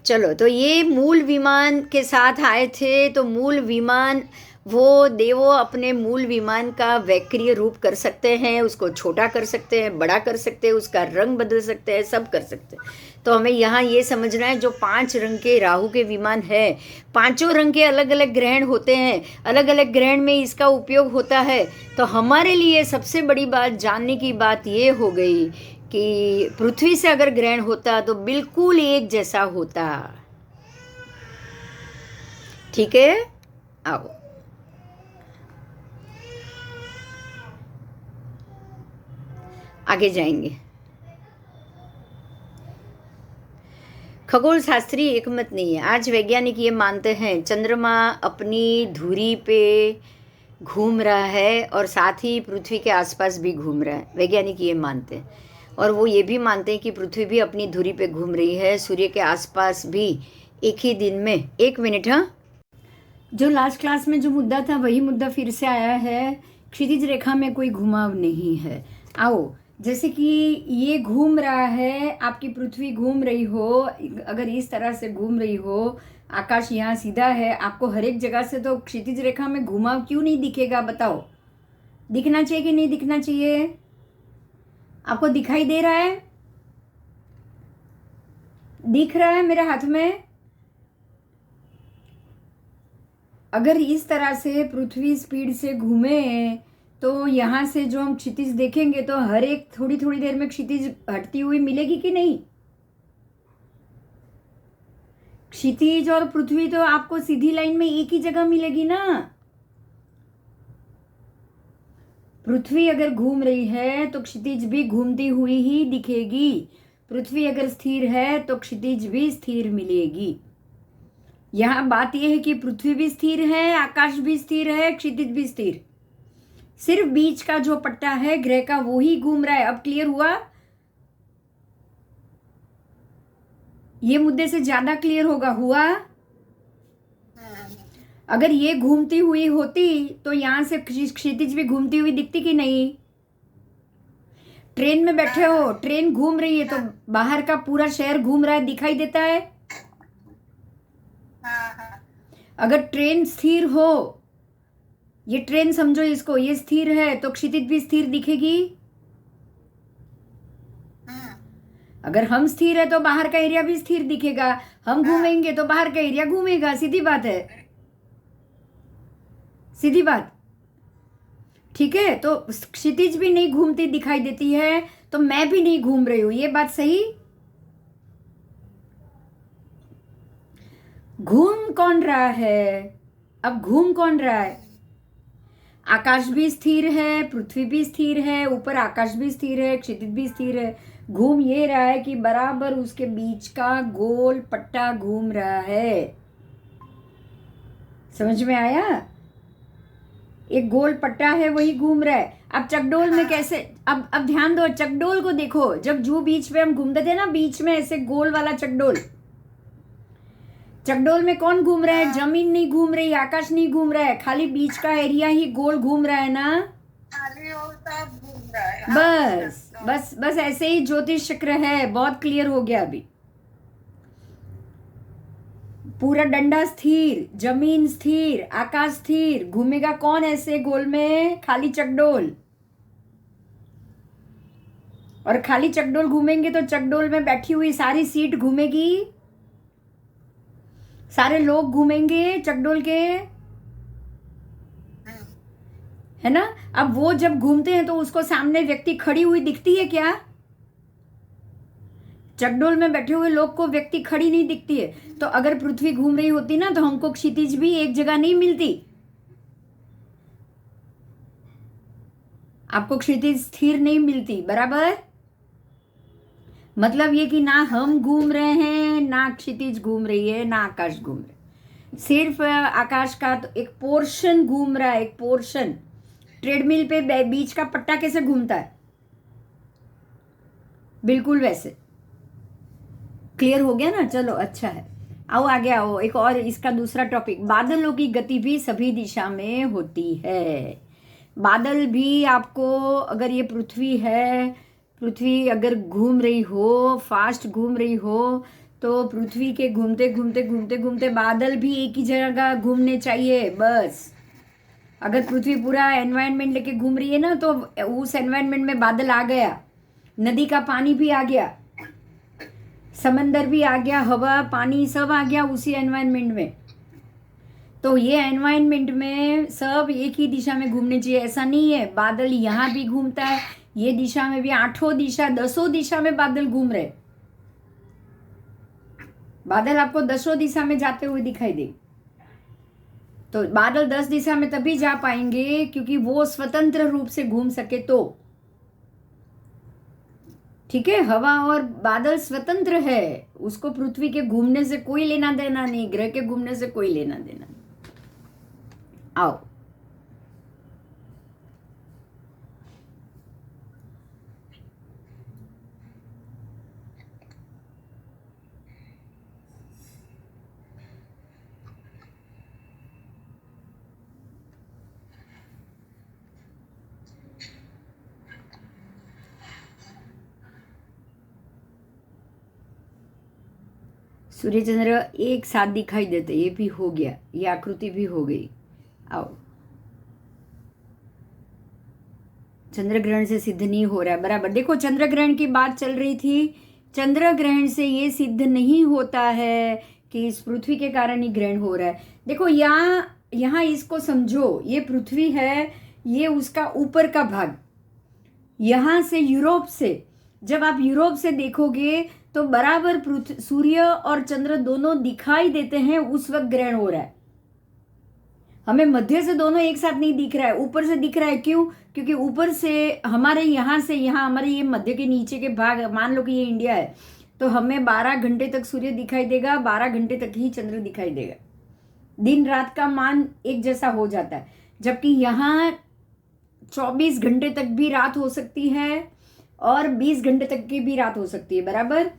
चलो, तो ये मूल विमान के साथ आए थे। तो मूल विमान, वो देवो अपने मूल विमान का वैक्रिय रूप कर सकते हैं, उसको छोटा कर सकते हैं, बड़ा कर सकते हैं, उसका रंग बदल सकते हैं, सब कर सकते हैं। तो हमें यहाँ ये समझना है, जो 5 रंग के राहु के विमान है, 5 रंग के अलग अलग ग्रहण होते हैं, अलग अलग ग्रहण में इसका उपयोग होता है। तो हमारे लिए सबसे बड़ी बात जानने की बात ये हो गई कि पृथ्वी से अगर ग्रहण होता तो बिल्कुल एक जैसा होता। ठीक है, आओ आगे जाएंगे। खगोल शास्त्री एकमत नहीं है। आज वैज्ञानिक ये मानते हैं चंद्रमा अपनी धुरी पे घूम रहा है और साथ ही पृथ्वी के आसपास भी घूम रहा है। वैज्ञानिक ये मानते हैं, और वो ये भी मानते हैं कि पृथ्वी भी अपनी धुरी पे घूम रही है, सूर्य के आसपास भी एक ही दिन में। 1 मिनट, हाँ, जो लास्ट क्लास में जो मुद्दा था वही मुद्दा फिर से आया है। क्षितिज रेखा में कोई घुमाव नहीं है। आओ, जैसे कि ये घूम रहा है, आपकी पृथ्वी घूम रही हो, अगर इस तरह से घूम रही हो, आकाश यहाँ सीधा है, आपको हर एक जगह से तो क्षितिज रेखा में घुमाव क्यों नहीं दिखेगा? बताओ, दिखना चाहिए कि नहीं दिखना चाहिए? आपको दिखाई दे रहा है? दिख रहा है मेरे हाथ में? अगर इस तरह से पृथ्वी स्पीड से घूमे तो यहाँ से जो हम क्षितिज देखेंगे तो हर एक थोड़ी थोड़ी देर में क्षितिज हटती हुई मिलेगी कि नहीं? क्षितिज और पृथ्वी तो आपको सीधी लाइन में एक ही जगह मिलेगी ना। पृथ्वी अगर घूम रही है तो क्षितिज भी घूमती हुई ही दिखेगी। पृथ्वी अगर स्थिर है तो क्षितिज भी स्थिर मिलेगी। यहाँ बात यह है कि पृथ्वी भी स्थिर है, आकाश भी स्थिर है, क्षितिज भी स्थिर, सिर्फ बीच का जो पट्टा है ग्रह का वो ही घूम रहा है। अब क्लियर हुआ? ये मुद्दे से ज्यादा क्लियर होगा। हुआ? अगर ये घूमती हुई होती तो यहां से क्षितिज भी घूमती हुई दिखती कि नहीं? ट्रेन में बैठे हो, ट्रेन घूम रही है तो बाहर का पूरा शहर घूम रहा है, दिखाई देता है। अगर ट्रेन स्थिर हो, ये ट्रेन समझो इसको, ये स्थिर है तो क्षितिज भी स्थिर दिखेगी। अगर हम स्थिर है तो बाहर का एरिया भी स्थिर दिखेगा। हम घूमेंगे तो बाहर का एरिया घूमेगा। सीधी बात है, सीधी बात। ठीक है, तो क्षितिज भी नहीं घूमती दिखाई देती है तो मैं भी नहीं घूम रही हूं। ये बात सही? घूम कौन रहा है? अब घूम कौन रहा है? आकाश भी स्थिर है, पृथ्वी भी स्थिर है, ऊपर आकाश भी स्थिर है, क्षितिज भी स्थिर है। घूम ये रहा है कि बराबर उसके बीच का गोल पट्टा घूम रहा है। समझ में आया? एक गोल पट्टा है वही घूम रहा है। अब चकडोल में कैसे, अब ध्यान दो, चकडोल को देखो। जब जो बीच में हम घूमते थे ना, बीच में ऐसे गोल वाला चकडोल, चकडोल में कौन घूम रहा है? जमीन नहीं घूम रही, आकाश नहीं घूम रहा है, खाली बीच का एरिया ही गोल घूम रहा है ना। खाली और सब घूम रहा है। बस बस बस ऐसे ही ज्योतिष चक्र है। बहुत क्लियर हो गया अभी। पूरा डंडा स्थिर, जमीन स्थिर, आकाश स्थिर, घूमेगा कौन ऐसे गोल में? खाली चकडोल। और खाली चकडोल घूमेंगे तो चकडोल में बैठी हुई सारी सीट घूमेगी, सारे लोग घूमेंगे चकडोल के, है ना। अब वो जब घूमते हैं तो उसको सामने व्यक्ति खड़ी हुई दिखती है क्या? चकडोल में बैठे हुए लोग को व्यक्ति खड़ी नहीं दिखती है। तो अगर पृथ्वी घूम रही होती ना तो हमको क्षितिज भी एक जगह नहीं मिलती। आपको क्षितिज स्थिर नहीं मिलती, बराबर। मतलब ये कि ना हम घूम रहे हैं, ना क्षितिज घूम रही है, ना आकाश घूम रहा है। सिर्फ आकाश का तो एक पोर्शन घूम रहा है, एक पोर्शन। ट्रेडमिल पे बीच का पट्टा कैसे घूमता है, बिल्कुल वैसे। क्लियर हो गया ना? चलो अच्छा है, आओ आगे आओ। एक और इसका दूसरा टॉपिक, बादलों की गति भी सभी दिशा में होती है। बादल भी आपको, अगर ये पृथ्वी है, पृथ्वी अगर घूम रही हो, फास्ट घूम रही हो, तो पृथ्वी के घूमते घूमते घूमते घूमते बादल भी एक ही जगह घूमने चाहिए, बस। अगर पृथ्वी पूरा एनवायरनमेंट लेके घूम रही है ना, तो उस एनवायरनमेंट में बादल आ गया, नदी का पानी भी आ गया, समंदर भी आ गया, हवा पानी सब आ गया उसी एनवायरनमेंट में। तो ये एनवायरनमेंट में सब एक ही दिशा में घूमने चाहिए। ऐसा नहीं है बादल यहाँ भी घूमता है, ये दिशा में भी, 8 दिशा 10 दिशा में बादल घूम रहे। बादल आपको 10 दिशा में जाते हुए दिखाई दे। तो बादल 10 दिशा में तभी जा पाएंगे क्योंकि वो स्वतंत्र रूप से घूम सके तो। ठीक है, हवा और बादल स्वतंत्र है, उसको पृथ्वी के घूमने से कोई लेना देना नहीं, ग्रह के घूमने से कोई लेना देना नहीं। आओ सूर्य चंद्र एक साथ दिखाई देते, ये भी हो गया, ये आकृति भी हो गई। आओ, चंद्र ग्रहण से सिद्ध नहीं हो रहा है, बराबर। देखो चंद्र ग्रहण की बात चल रही थी, चंद्र ग्रहण से ये सिद्ध नहीं होता है कि इस पृथ्वी के कारण ही ग्रहण हो रहा है। देखो यहाँ इसको समझो, ये पृथ्वी है, ये उसका ऊपर का भाग। यहाँ से यूरोप से, जब आप यूरोप से देखोगे तो बराबर सूर्य और चंद्र दोनों दिखाई देते हैं, उस वक्त ग्रहण हो रहा है। हमें मध्य से दोनों एक साथ नहीं दिख रहा है, ऊपर से दिख रहा है। क्यों? क्योंकि ऊपर से हमारे यहाँ से यहाँ, हमारे ये मध्य के नीचे के भाग, मान लो कि ये इंडिया है, तो हमें 12 घंटे तक सूर्य दिखाई देगा, 12 घंटे तक ही चंद्र दिखाई देगा। दिन रात का मान एक जैसा हो जाता है। जबकि यहाँ 24 घंटे तक भी रात हो सकती है और 20 घंटे तक की भी रात हो सकती है, बराबर।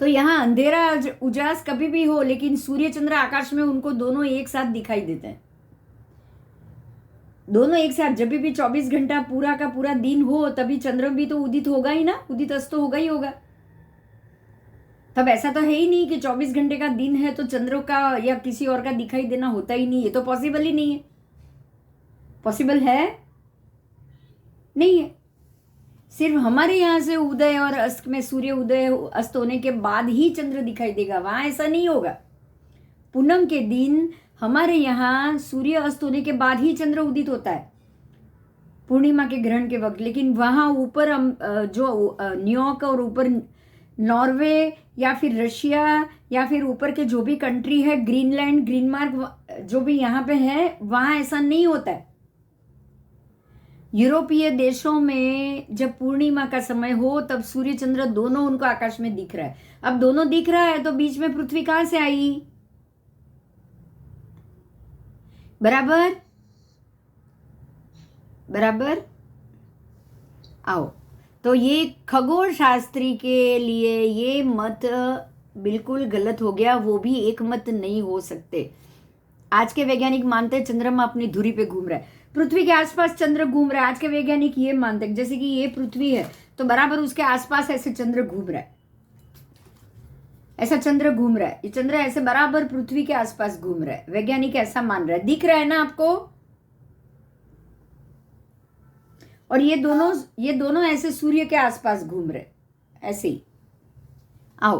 तो यहाँ अंधेरा उजास कभी भी हो, लेकिन सूर्य चंद्र आकाश में उनको दोनों एक साथ दिखाई देते हैं, दोनों एक साथ। जब भी 24 घंटा पूरा का पूरा दिन हो, तभी चंद्र भी तो उदित होगा ही ना, उदित अस्त तो होगा ही होगा। तब ऐसा तो है ही नहीं कि 24 घंटे का दिन है तो चंद्र का या किसी और का दिखाई देना होता ही नहीं, ये तो पॉसिबल ही नहीं है। पॉसिबल है? नहीं है। सिर्फ हमारे यहाँ से उदय और अस्त में, सूर्य उदय अस्त होने के बाद ही चंद्र दिखाई देगा, वहां ऐसा नहीं होगा। पूनम के दिन हमारे यहाँ सूर्य अस्त होने के बाद ही चंद्र उदित होता है, पूर्णिमा के ग्रहण के वक्त। लेकिन वहां ऊपर जो न्यूयॉर्क और ऊपर नॉर्वे या फिर रशिया या फिर ऊपर के जो भी कंट्री है, ग्रीनलैंड, ग्रीनमार्क जो भी यहाँ पे है, वहाँ ऐसा नहीं होता है। यूरोपीय देशों में जब पूर्णिमा का समय हो तब सूर्य चंद्र दोनों उनको आकाश में दिख रहा है। अब दोनों दिख रहा है तो बीच में पृथ्वी कहाँ से आई? बराबर बराबर। आओ, तो ये खगोल शास्त्री के लिए ये मत बिल्कुल गलत हो गया, वो भी एक मत नहीं हो सकते। आज के वैज्ञानिक मानते हैं चंद्रमा अपनी धुरी पे घूम रहा है, पृथ्वी के आसपास चंद्र घूम रहा है। आज के वैज्ञानिक ये मानते हैं जैसे कि ये पृथ्वी है तो बराबर उसके आसपास ऐसे चंद्र घूम रहा है, ऐसा चंद्र घूम रहा है, ये चंद्र ऐसे बराबर पृथ्वी के आसपास घूम रहा है। वैज्ञानिक ऐसा मान रहा है, दिख रहा है ना आपको? और ये दोनों ऐसे सूर्य के आसपास घूम रहे, ऐसे ही। आओ,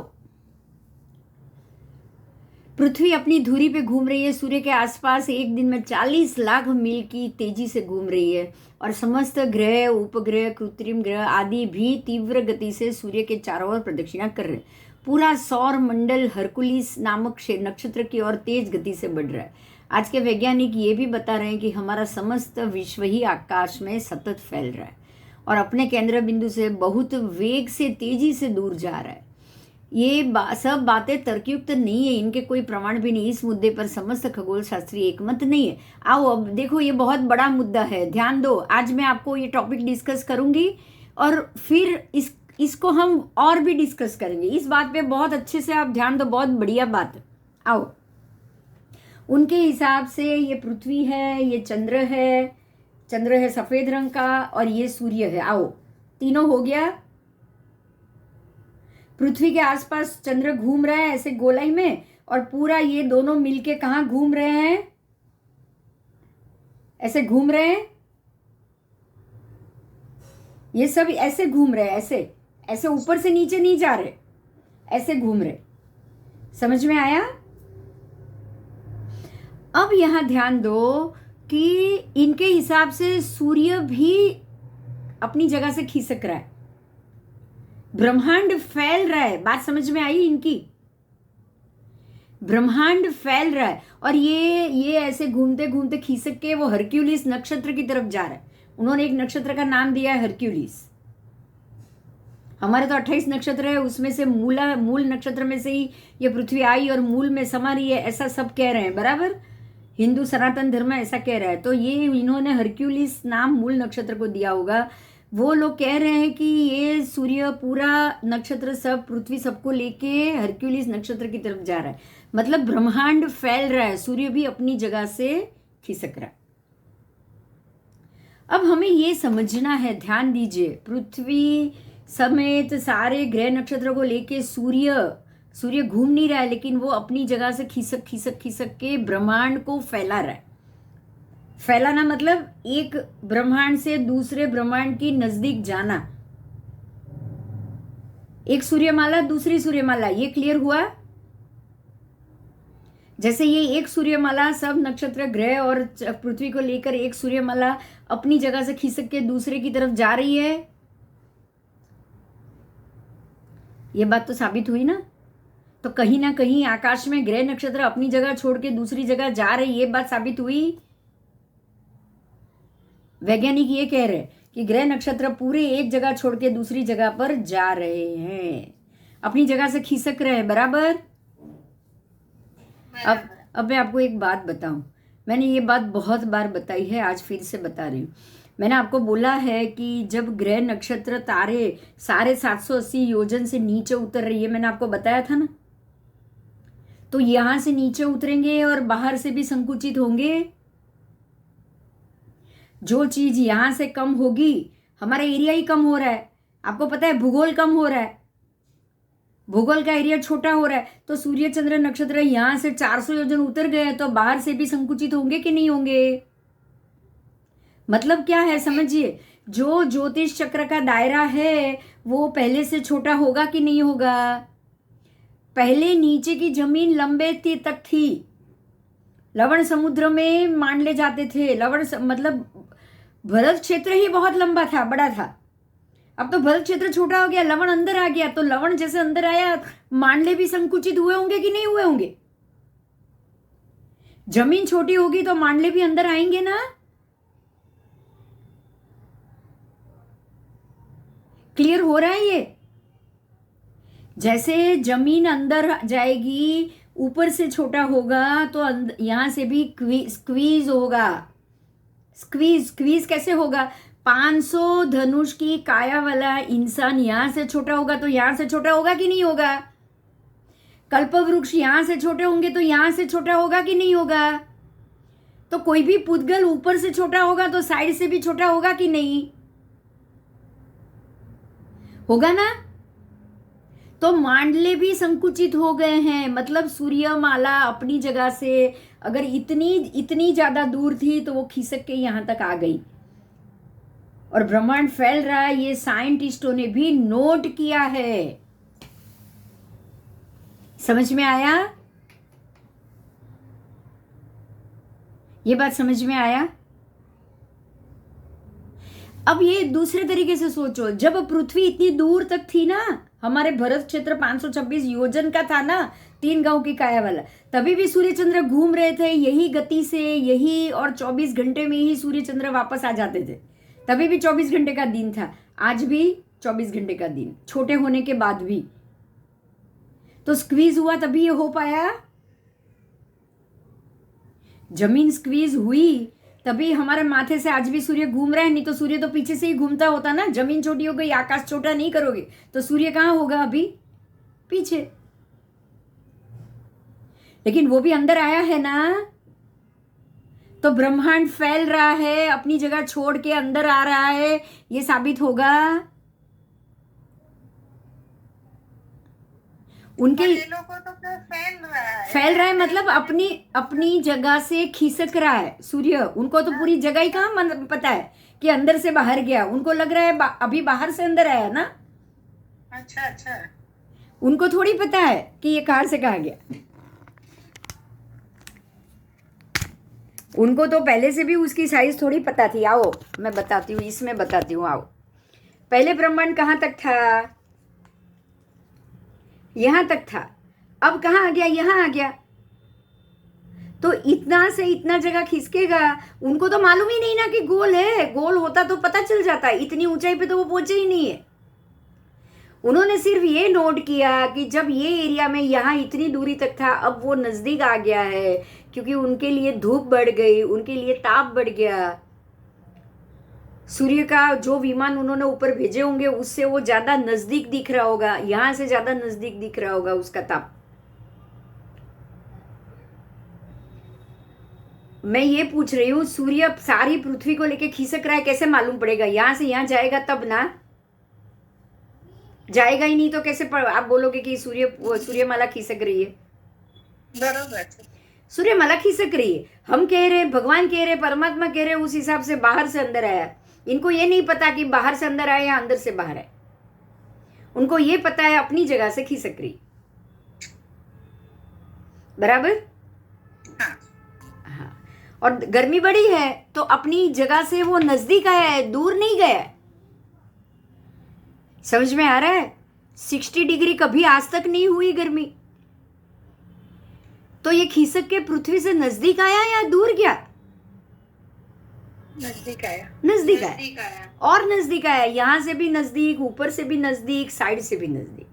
पृथ्वी अपनी धुरी पे घूम रही है सूर्य के आसपास, एक दिन में 40 लाख मील की तेजी से घूम रही है। और समस्त ग्रह, उपग्रह, कृत्रिम ग्रह आदि भी तीव्र गति से सूर्य के चारों ओर प्रदक्षिणा कर रहे हैं। पूरा सौर मंडल हरकुलिस नामक नक्षत्र की ओर तेज गति से बढ़ रहा है। आज के वैज्ञानिक ये भी बता रहे हैं कि हमारा समस्त विश्व ही आकाश में सतत फैल रहा है और अपने केंद्र बिंदु से बहुत वेग से तेजी से दूर जा रहा है। ये सब बातें तर्कयुक्त नहीं है, इनके कोई प्रमाण भी नहीं। इस मुद्दे पर समस्त खगोल शास्त्री एकमत नहीं है। आओ अब देखो, ये बहुत बड़ा मुद्दा है, ध्यान दो। आज मैं आपको ये टॉपिक डिस्कस करूंगी और फिर इसको हम और भी डिस्कस करेंगे। इस बात पे बहुत अच्छे से आप ध्यान दो, बहुत बढ़िया बात है। आओ, उनके हिसाब से ये पृथ्वी है, ये चंद्र है सफेद रंग का, और ये सूर्य है। आओ, तीनों हो गया। पृथ्वी के आसपास चंद्र घूम रहा है ऐसे गोलाई में, और पूरा ये दोनों मिलके कहाँ घूम रहे हैं? ऐसे घूम रहे हैं, ये सब ऐसे घूम रहे हैं, ऐसे ऊपर से नीचे नहीं जा रहे, ऐसे घूम रहे। समझ में आया? अब यहां ध्यान दो कि इनके हिसाब से सूर्य भी अपनी जगह से खिसक रहा है, ब्रह्मांड फैल रहा है। बात समझ में आई इनकी? ब्रह्मांड फैल रहा है और ये ऐसे घूमते घूमते खिसक के वो हरक्यूलिस नक्षत्र की तरफ जा रहा है। उन्होंने एक नक्षत्र का नाम दिया है हरक्यूलिस। हमारे तो 28 नक्षत्र है, उसमें से मूल नक्षत्र में से ही ये पृथ्वी आई और मूल में समा रही है, ऐसा सब कह रहे हैं। बराबर, हिंदू सनातन धर्म ऐसा कह रहा है। तो ये इन्होंने हरक्यूलिस नाम मूल नक्षत्र को दिया होगा। वो लोग कह रहे हैं कि ये सूर्य पूरा नक्षत्र सब पृथ्वी सबको लेके हरक्यूलिस नक्षत्र की तरफ जा रहा है, मतलब ब्रह्मांड फैल रहा है, सूर्य भी अपनी जगह से खिसक रहा है। अब हमें ये समझना है, ध्यान दीजिए, पृथ्वी समेत सारे ग्रह नक्षत्रों को लेके सूर्य घूम नहीं रहा है, लेकिन वो अपनी जगह से खिसक के ब्रह्मांड को फैला रहा है। फैलाना मतलब एक ब्रह्मांड से दूसरे ब्रह्मांड की नजदीक जाना, एक सूर्यमाला दूसरी सूर्यमाला, ये क्लियर हुआ? जैसे ये एक सूर्यमाला सब नक्षत्र ग्रह और पृथ्वी को लेकर एक सूर्यमाला अपनी जगह से खिसक के दूसरे की तरफ जा रही है, ये बात तो साबित हुई ना। तो कहीं ना कहीं आकाश में ग्रह नक्षत्र अपनी जगह छोड़ के दूसरी जगह जा रहे, ये बात साबित हुई। वैज्ञानिक ये कह रहे कि ग्रह नक्षत्र पूरे एक जगह छोड़ के दूसरी जगह पर जा रहे हैं, अपनी जगह से खिसक रहे हैं। बराबर। अब मैं आपको एक बात बताऊं, मैंने ये बात बहुत बार बताई है, आज फिर से बता रही हूँ। मैंने आपको बोला है कि जब ग्रह नक्षत्र तारे 780 योजन से नीचे उतर रही है, मैंने आपको बताया था ना, तो यहां से नीचे उतरेंगे और बाहर से भी संकुचित होंगे। जो चीज यहां से कम होगी, हमारा एरिया ही कम हो रहा है, आपको पता है, भूगोल कम हो रहा है, भूगोल का एरिया छोटा हो रहा है। तो सूर्य चंद्र नक्षत्र यहां से 400 योजन उतर गए तो बाहर से भी संकुचित होंगे कि नहीं होंगे? मतलब क्या है समझिए, जो ज्योतिष चक्र का दायरा है वो पहले से छोटा होगा कि नहीं होगा? पहले नीचे की जमीन लंबे तक थी, लवण समुद्र में मान ले जाते थे, मतलब भरत क्षेत्र ही बहुत लंबा था, बड़ा था। अब तो भरत क्षेत्र छोटा हो गया, लवण अंदर आ गया, तो लवण जैसे अंदर आया मांडले भी संकुचित हुए होंगे कि नहीं हुए होंगे? जमीन छोटी होगी तो मांडले भी अंदर आएंगे ना। क्लियर हो रहा है ये? जैसे जमीन अंदर जाएगी, ऊपर से छोटा होगा, तो यहां से भी स्क्वीज होगा। स्क्वीज कैसे होगा? 500 धनुष की काया वाला इंसान यहां से छोटा होगा तो यहां से छोटा होगा कि नहीं होगा? कल्प वृक्ष यहां से छोटे होंगे तो यहां से छोटा होगा कि नहीं होगा? तो कोई भी पुद्गल ऊपर से छोटा होगा तो साइड से भी छोटा होगा कि नहीं होगा ना। तो मांडले भी संकुचित हो गए हैं, मतलब सूर्यमाला अपनी जगह से अगर इतनी ज्यादा दूर थी तो वो खिसक के यहां तक आ गई और ब्रह्मांड फैल रहा है। ये साइंटिस्टों ने भी नोट किया है। समझ में आया? ये बात समझ में आया? अब ये दूसरे तरीके से सोचो, जब पृथ्वी इतनी दूर तक थी ना, हमारे भरत क्षेत्र 526 योजन का था ना, 3 गांव की काया वाला, तभी भी सूर्य चंद्र घूम रहे थे यही गति से, यही, और 24 घंटे में ही सूर्य चंद्र वापस आ जाते थे। तभी भी 24 घंटे का दिन था, आज भी 24 घंटे का दिन, छोटे होने के बाद भी। तो स्क्वीज हुआ तभी ये हो पाया। जमीन स्क्वीज हुई तभी हमारे माथे से आज भी सूर्य घूम रहा है, नहीं तो सूर्य तो पीछे से ही घूमता होता ना। जमीन छोटी हो गई, आकाश छोटा नहीं करोगे तो सूर्य कहां होगा? अभी पीछे। लेकिन वो भी अंदर आया है ना, तो ब्रह्मांड फैल रहा है, अपनी जगह छोड़ के अंदर आ रहा है, ये साबित होगा। उनके लोगों तो फैल रहा है मतलब अपनी जगह से खिसक रहा है सूर्य। उनको तो पूरी जगह ही कहाँ पता है कि अंदर से बाहर गया। उनको लग रहा है अभी बाहर से अंदर आया ना। अच्छा। उनको थोड़ी पता है कि ये कहां से कहा गया। उनको तो पहले से भी उसकी साइज थोड़ी पता थी। आओ मैं बताती हूँ, इसमें बताती हूँ। आओ, पहले ब्रह्मांड कहां तक था? यहां तक था। अब कहां आ गया? यहां आ गया। तो इतना से इतना जगह खिसकेगा। उनको तो मालूम ही नहीं ना कि गोल है। गोल होता तो पता चल जाता। इतनी ऊंचाई पे तो वो पहुंचे ही नहीं है। उन्होंने सिर्फ ये नोट किया कि जब ये एरिया में यहाँ इतनी दूरी तक था, अब वो नजदीक आ गया है, क्योंकि उनके लिए धूप बढ़ गई, उनके लिए ताप बढ़ गया। सूर्य का जो विमान उन्होंने ऊपर भेजे होंगे उससे वो ज्यादा नजदीक दिख रहा होगा, यहां से ज्यादा नजदीक दिख रहा होगा उसका ताप। मैं ये पूछ रही हूँ, सूर्य सारी पृथ्वी को लेके खिसक रहा है, कैसे मालूम पड़ेगा? यहां से यहां जाएगा तब ना। जाएगा ही नहीं तो कैसे आप बोलोगे कि सूर्यमाला खिसक रही है? बरोबर। सूर्यमाला खिसक रही है। हम कह रहे, भगवान कह रहे, परमात्मा कह रहे, उस हिसाब से बाहर से अंदर आया। इनको ये नहीं पता कि बाहर से अंदर आया या अंदर से बाहर है। उनको ये पता है अपनी जगह से खिसक रही। बराबर? हाँ। और गर्मी बड़ी है तो अपनी जगह से वो नजदीक आया है, दूर नहीं गया है। समझ में आ रहा है? 60 डिग्री कभी आज तक नहीं हुई गर्मी। तो ये खिसक के पृथ्वी से नजदीक आया या दूर गया? नजदीक आया। नजदीक आया और नजदीक आया। यहां से भी नजदीक, ऊपर से भी नजदीक, साइड से भी नजदीक।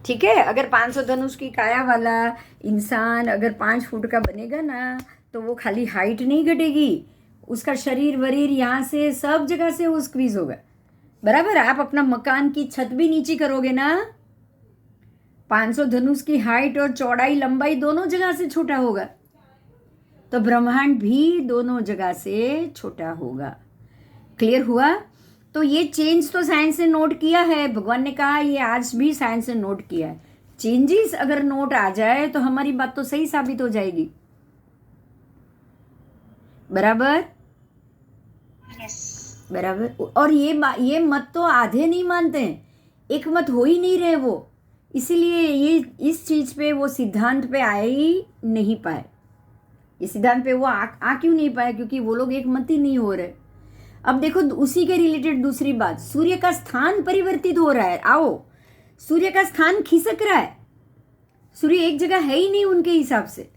ठीक है? अगर 500 धनुष की काया वाला इंसान अगर 5 फुट का बनेगा ना, तो वो खाली हाइट नहीं घटेगी, उसका शरीर वरीर यहाँ से सब जगह से वो स्क्वीज होगा। बराबर? आप अपना मकान की छत भी नीचे करोगे ना, 500 धनुष की हाइट और चौड़ाई लंबाई दोनों जगह से छोटा होगा, तो ब्रह्मांड भी दोनों जगह से छोटा होगा। क्लियर हुआ? तो ये चेंज तो साइंस ने नोट किया है। भगवान ने कहा ये आज भी साइंस ने नोट किया है। चेंजेस अगर नोट आ जाए तो हमारी बात तो सही साबित हो जाएगी। बराबर? बराबर। और ये मत तो आधे नहीं मानते हैं, एक मत हो ही नहीं रहे वो। इसीलिए ये इस चीज पे वो सिद्धांत पे आए ही नहीं पाए। ये सिद्धांत पे वो आ क्यों नहीं पाए? क्योंकि वो लोग एक मत ही नहीं हो रहे। अब देखो उसी के रिलेटेड दूसरी बात, सूर्य का स्थान परिवर्तित हो रहा है। आओ, सूर्य का स्थान खिसक रहा है, सूर्य एक जगह है ही नहीं उनके हिसाब से।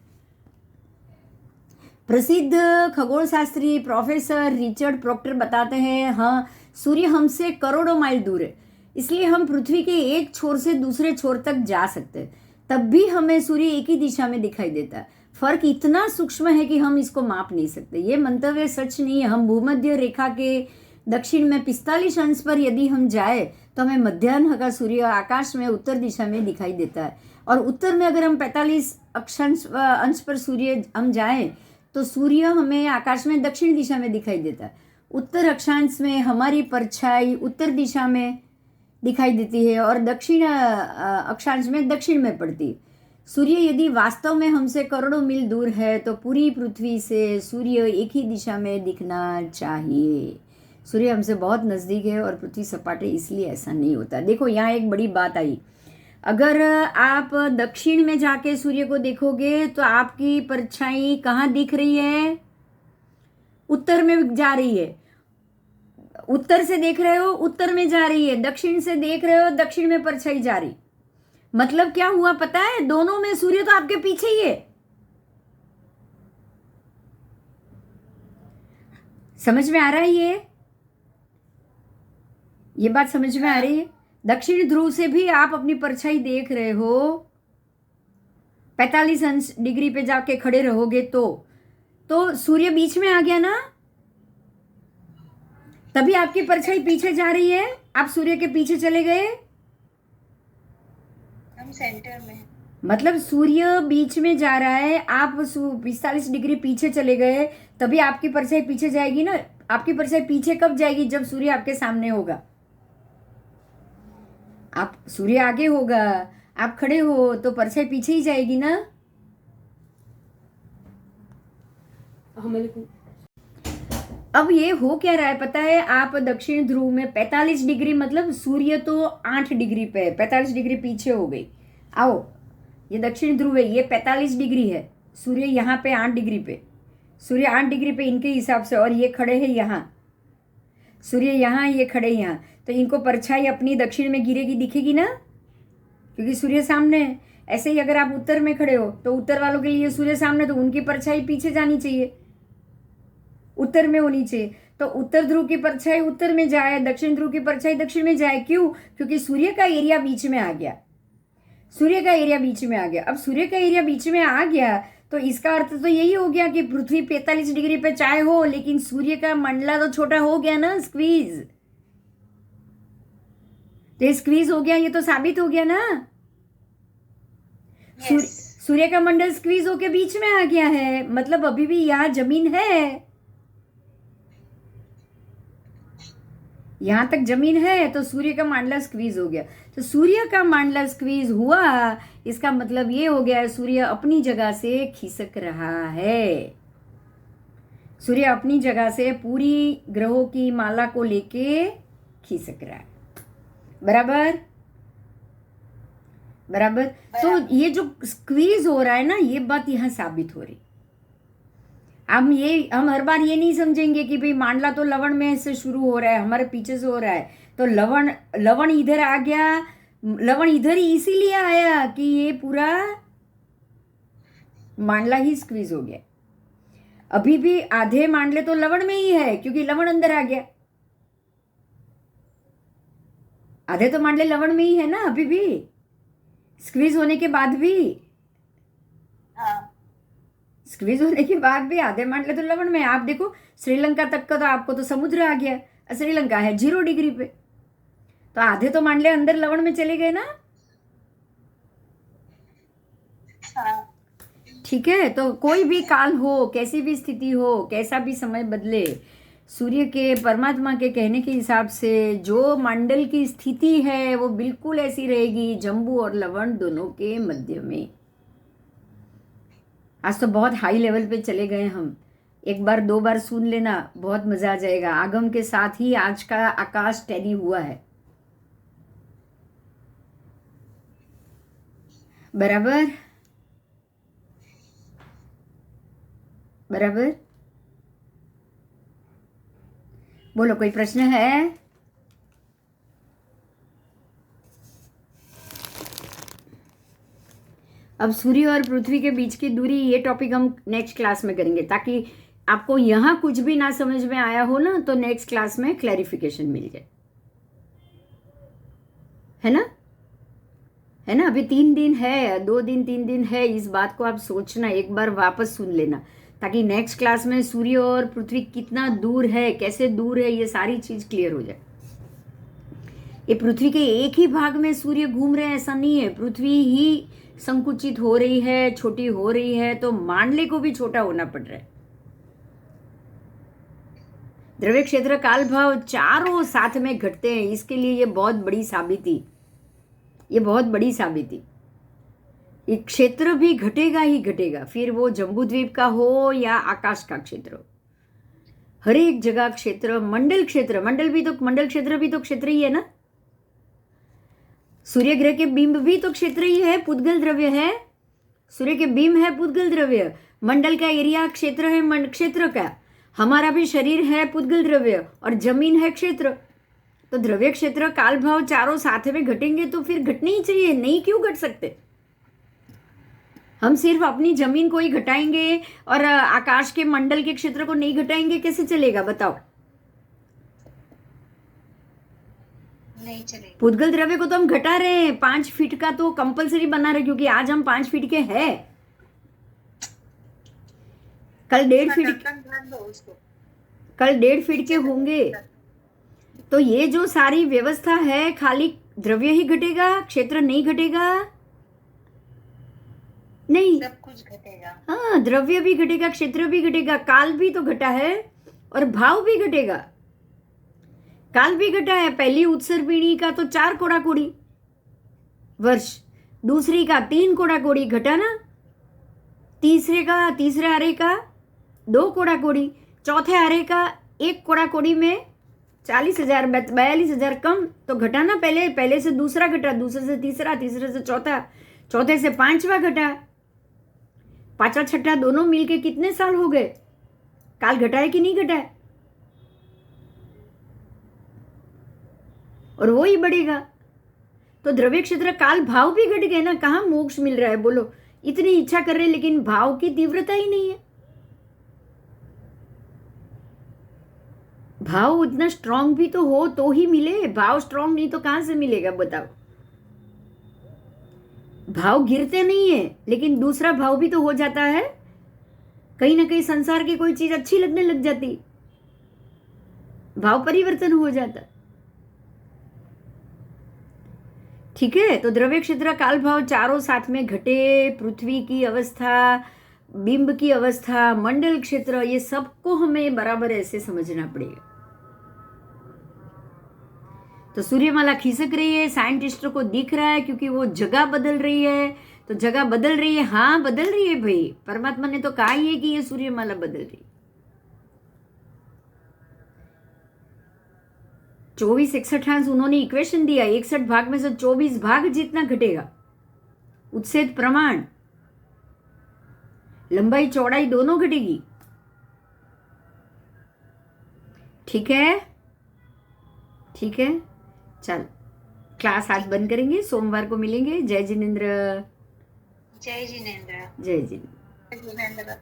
प्रसिद्ध खगोल शास्त्री प्रोफेसर रिचर्ड प्रोक्टर बताते हैं, हाँ सूर्य हमसे करोड़ों माइल दूर है, इसलिए हम पृथ्वी के एक छोर से दूसरे छोर तक जा सकते हैं, तब भी हमें सूर्य एक ही दिशा में दिखाई देता है। फर्क इतना सूक्ष्म है कि हम इसको माप नहीं सकते। ये मंतव्य सच नहीं है। हम भूमध्य रेखा के दक्षिण में 45 अंश पर यदि हम जाए तो हमें मध्याह्न का सूर्य आकाश में उत्तर दिशा में दिखाई देता है, और उत्तर में अगर हम 45 अंश पर सूर्य हम जाएं तो सूर्य हमें आकाश में दक्षिण दिशा में दिखाई देता है। उत्तर अक्षांश में हमारी परछाई उत्तर दिशा में दिखाई देती है और दक्षिण अक्षांश में दक्षिण में पड़ती है। सूर्य यदि वास्तव में हमसे करोड़ों मील दूर है तो पूरी पृथ्वी से सूर्य एक ही दिशा में दिखना चाहिए। सूर्य हमसे बहुत नज़दीक है और पृथ्वी सपाट है, इसलिए ऐसा नहीं होता। देखो यहाँ एक बड़ी बात आई, अगर आप दक्षिण में जाके सूर्य को देखोगे तो आपकी परछाई कहाँ दिख रही है? उत्तर में जा रही है। उत्तर से देख रहे हो, उत्तर में जा रही है। दक्षिण से देख रहे हो, दक्षिण में परछाई जा रही। मतलब क्या हुआ पता है? दोनों में सूर्य तो आपके पीछे ही है। समझ में आ रहा है? ये बात समझ में आ रही है? दक्षिण ध्रुव से भी आप अपनी परछाई देख रहे हो, 45 डिग्री पे जाके खड़े रहोगे तो सूर्य बीच में आ गया ना, तभी आपकी परछाई पीछे जा रही है। आप सूर्य के पीछे चले गए, हम सेंटर में, मतलब सूर्य बीच में जा रहा है, आप 45 डिग्री पीछे चले गए, तभी आपकी परछाई पीछे जाएगी ना। आपकी परछाई पीछे कब जाएगी? जब सूर्य आपके सामने होगा। आप सूर्य आगे होगा, आप खड़े हो तो परछाई पीछे ही जाएगी ना। अब ये हो क्या रहा है पता है? आप दक्षिण ध्रुव में 45 डिग्री, मतलब सूर्य तो 8 डिग्री पे है, 45 डिग्री पीछे हो गई। आओ, ये दक्षिण ध्रुव है, ये 45 डिग्री है, सूर्य यहाँ पे 8 डिग्री पे, सूर्य 8 डिग्री पे इनके हिसाब से, और ये खड़े हैं यहाँ, सूर्य यहाँ, ये खड़े यहाँ, तो इनको परछाई अपनी दक्षिण में गिरेगी, दिखेगी ना, क्योंकि सूर्य सामने है। ऐसे ही अगर आप उत्तर में खड़े हो तो उत्तर वालों के लिए सूर्य सामने, तो उनकी परछाई पीछे जानी चाहिए, उत्तर में होनी चाहिए। तो उत्तर ध्रुव की परछाई उत्तर में जाए, दक्षिण ध्रुव की परछाई दक्षिण में जाए। क्यों? क्योंकि सूर्य का एरिया बीच में आ गया, सूर्य का एरिया बीच में आ गया। अब सूर्य का एरिया बीच में आ गया तो इसका अर्थ तो यही हो गया कि पृथ्वी 45 डिग्री पे चाहे हो, लेकिन सूर्य का मंडला तो छोटा हो गया ना, स्क्वीज। तो स्क्वीज हो गया, ये तो साबित हो गया ना। सूर्य का मंडल स्क्वीज होके बीच में आ गया है, मतलब अभी भी यहाँ जमीन है, यहां तक जमीन है, तो सूर्य का मांडला स्क्वीज हो गया। तो सूर्य का मांडला स्क्वीज हुआ, इसका मतलब ये हो गया सूर्य अपनी जगह से खिसक रहा है। सूर्य अपनी जगह से पूरी ग्रहों की माला को लेके खिसक रहा है। बराबर बराबर। तो ये जो स्क्वीज हो रहा है ना, ये बात यहां साबित हो रही। हम हर बार ये नहीं समझेंगे कि भाई मांडला तो लवण में से शुरू हो रहा है, हमारे पीछे से हो रहा है, तो लवण इधर आ गया, लवण इधर ही इसीलिए आया कि ये पूरा मांडला ही स्क्वीज हो गया। अभी भी आधे मांडले तो लवण में ही है, क्योंकि लवण अंदर आ गया। आधे तो मांडले लवण में ही है ना, अभी भी स्क्वीज होने के बाद भी। स्क्वीज होने के बाद भी आधे मांडले तो लवण में। आप देखो श्रीलंका तक का तो आपको तो समुद्र आ गया, श्रीलंका है 0 डिग्री पे, तो आधे तो मांडले अंदर लवण में चले गए ना। ठीक है, तो कोई भी काल हो, कैसी भी स्थिति हो, कैसा भी समय बदले, सूर्य के परमात्मा के कहने के हिसाब से जो मंडल की स्थिति है वो बिल्कुल ऐसी रहेगी, जम्बू और लवण दोनों के मध्य में। आज तो बहुत हाई लेवल पे चले गए हम, एक बार 2 बार सुन लेना, बहुत मजा आ जाएगा। आगम के साथ ही आज का आकाश टैली हुआ है। बराबर बराबर। बोलो, कोई प्रश्न है? अब सूर्य और पृथ्वी के बीच की दूरी, ये टॉपिक हम नेक्स्ट क्लास में करेंगे, ताकि आपको यहाँ कुछ भी ना समझ में आया हो ना, तो नेक्स्ट क्लास में क्लैरिफिकेशन मिल जाए, है ना? है ना? अभी 3 दिन है, 2 दिन 3 दिन है, इस बात को आप सोचना, एक बार वापस सुन लेना, ताकि नेक्स्ट क्लास में सूर्य और पृथ्वी कितना दूर है, कैसे दूर है, ये सारी चीज क्लियर हो जाए। ये पृथ्वी के एक ही भाग में सूर्य घूम रहे हैं ऐसा नहीं है, पृथ्वी ही संकुचित हो रही है, छोटी हो रही है, तो मांडले को भी छोटा होना पड़ रहा है। द्रव्य क्षेत्र काल भाव चारों साथ में घटते हैं, इसके लिए ये बहुत बड़ी साबिती, ये बहुत बड़ी साबिती। ये क्षेत्र भी घटेगा ही घटेगा, फिर वो जम्बूद्वीप का हो या आकाश का क्षेत्र हो, हर एक जगह क्षेत्र, मंडल क्षेत्र, मंडल क्षेत्र भी तो क्षेत्र ही है ना। सूर्य ग्रह के बिंब भी तो क्षेत्र ही है, पुद्गल द्रव्य है। सूर्य के बिंब है पुद्गल द्रव्य, मंडल का एरिया क्षेत्र है, क्षेत्र का। हमारा भी शरीर है पुद्गल द्रव्य और जमीन है क्षेत्र। तो द्रव्य क्षेत्र काल भाव चारों साथ में घटेंगे तो फिर घटने ही चाहिए, नहीं क्यों घट सकते? हम सिर्फ अपनी जमीन को ही घटाएंगे और आकाश के मंडल के क्षेत्र को नहीं घटाएंगे, कैसे चलेगा बताओ? नहीं चलेगा। पुद्गल द्रव्य को तो हम घटा रहे हैं, 5 फीट का तो कंपलसरी बना रहे, क्योंकि आज हम 5 फीट के हैं, कल 1.5 फीट, कल 1.5 फीट के होंगे। तो ये जो सारी व्यवस्था है, खाली द्रव्य ही घटेगा, क्षेत्र नहीं घटेगा? नहीं, सब कुछ घटेगा। हाँ, द्रव्य भी घटेगा, क्षेत्र भी घटेगा, काल भी तो घटा है और भाव भी घटेगा। काल भी घटा है, पहली उत्सर पीढ़ी का तो 4 कोड़ा कोड़ी वर्ष, दूसरी का 3 कोड़ा कोड़ी घटा ना, तीसरे आरे का 2 कोड़ा कोड़ी, चौथे आरे का 1 कोड़ा कोड़ी में 40,000, 42,000 कम तो घटा ना। पहले से दूसरा घटा, दूसरे से तीसरा, तीसरे से चौथा, चौथे से 5वां घटा, 5वां 6वां दोनों मिलके कितने साल हो गए? काल घटा है कि नहीं घटा है? और वो ही बढ़ेगा। तो द्रव्य क्षेत्र काल भाव भी घट गए ना, कहाँ मोक्ष मिल रहा है बोलो? इतनी इच्छा कर रहे हैं लेकिन भाव की तीव्रता ही नहीं है। भाव उतना स्ट्रांग भी तो हो तो ही मिले, भाव स्ट्रांग नहीं तो कहां से मिलेगा बताओ? भाव गिरते नहीं है, लेकिन दूसरा भाव भी तो हो जाता है, कहीं ना कहीं संसार की कोई चीज अच्छी लगने लग जाती, भाव परिवर्तन हो जाता। ठीक है, तो द्रव्य क्षेत्र काल भाव चारों साथ में घटे, पृथ्वी की अवस्था, बिंब की अवस्था, मंडल क्षेत्र, ये सबको हमें बराबर ऐसे समझना पड़ेगा। तो सूर्यमाला खिसक रही है, साइंटिस्टों को दिख रहा है, क्योंकि वो जगह बदल रही है। तो जगह बदल रही है, हाँ बदल रही है भाई, परमात्मा ने तो कहा ही है कि ये सूर्यमाला बदल रही। 24 61 उन्होंने इक्वेशन दिया, 61 भाग में से 24 भाग जितना घटेगा, उच्छेद प्रमाण, लंबाई चौड़ाई दोनों घटेगी। ठीक है, ठीक है, चल क्लास आज बंद करेंगे, सोमवार को मिलेंगे। जय जिनेन्द्र। जय जिनेन्द्र। जय जिनेन्द्र।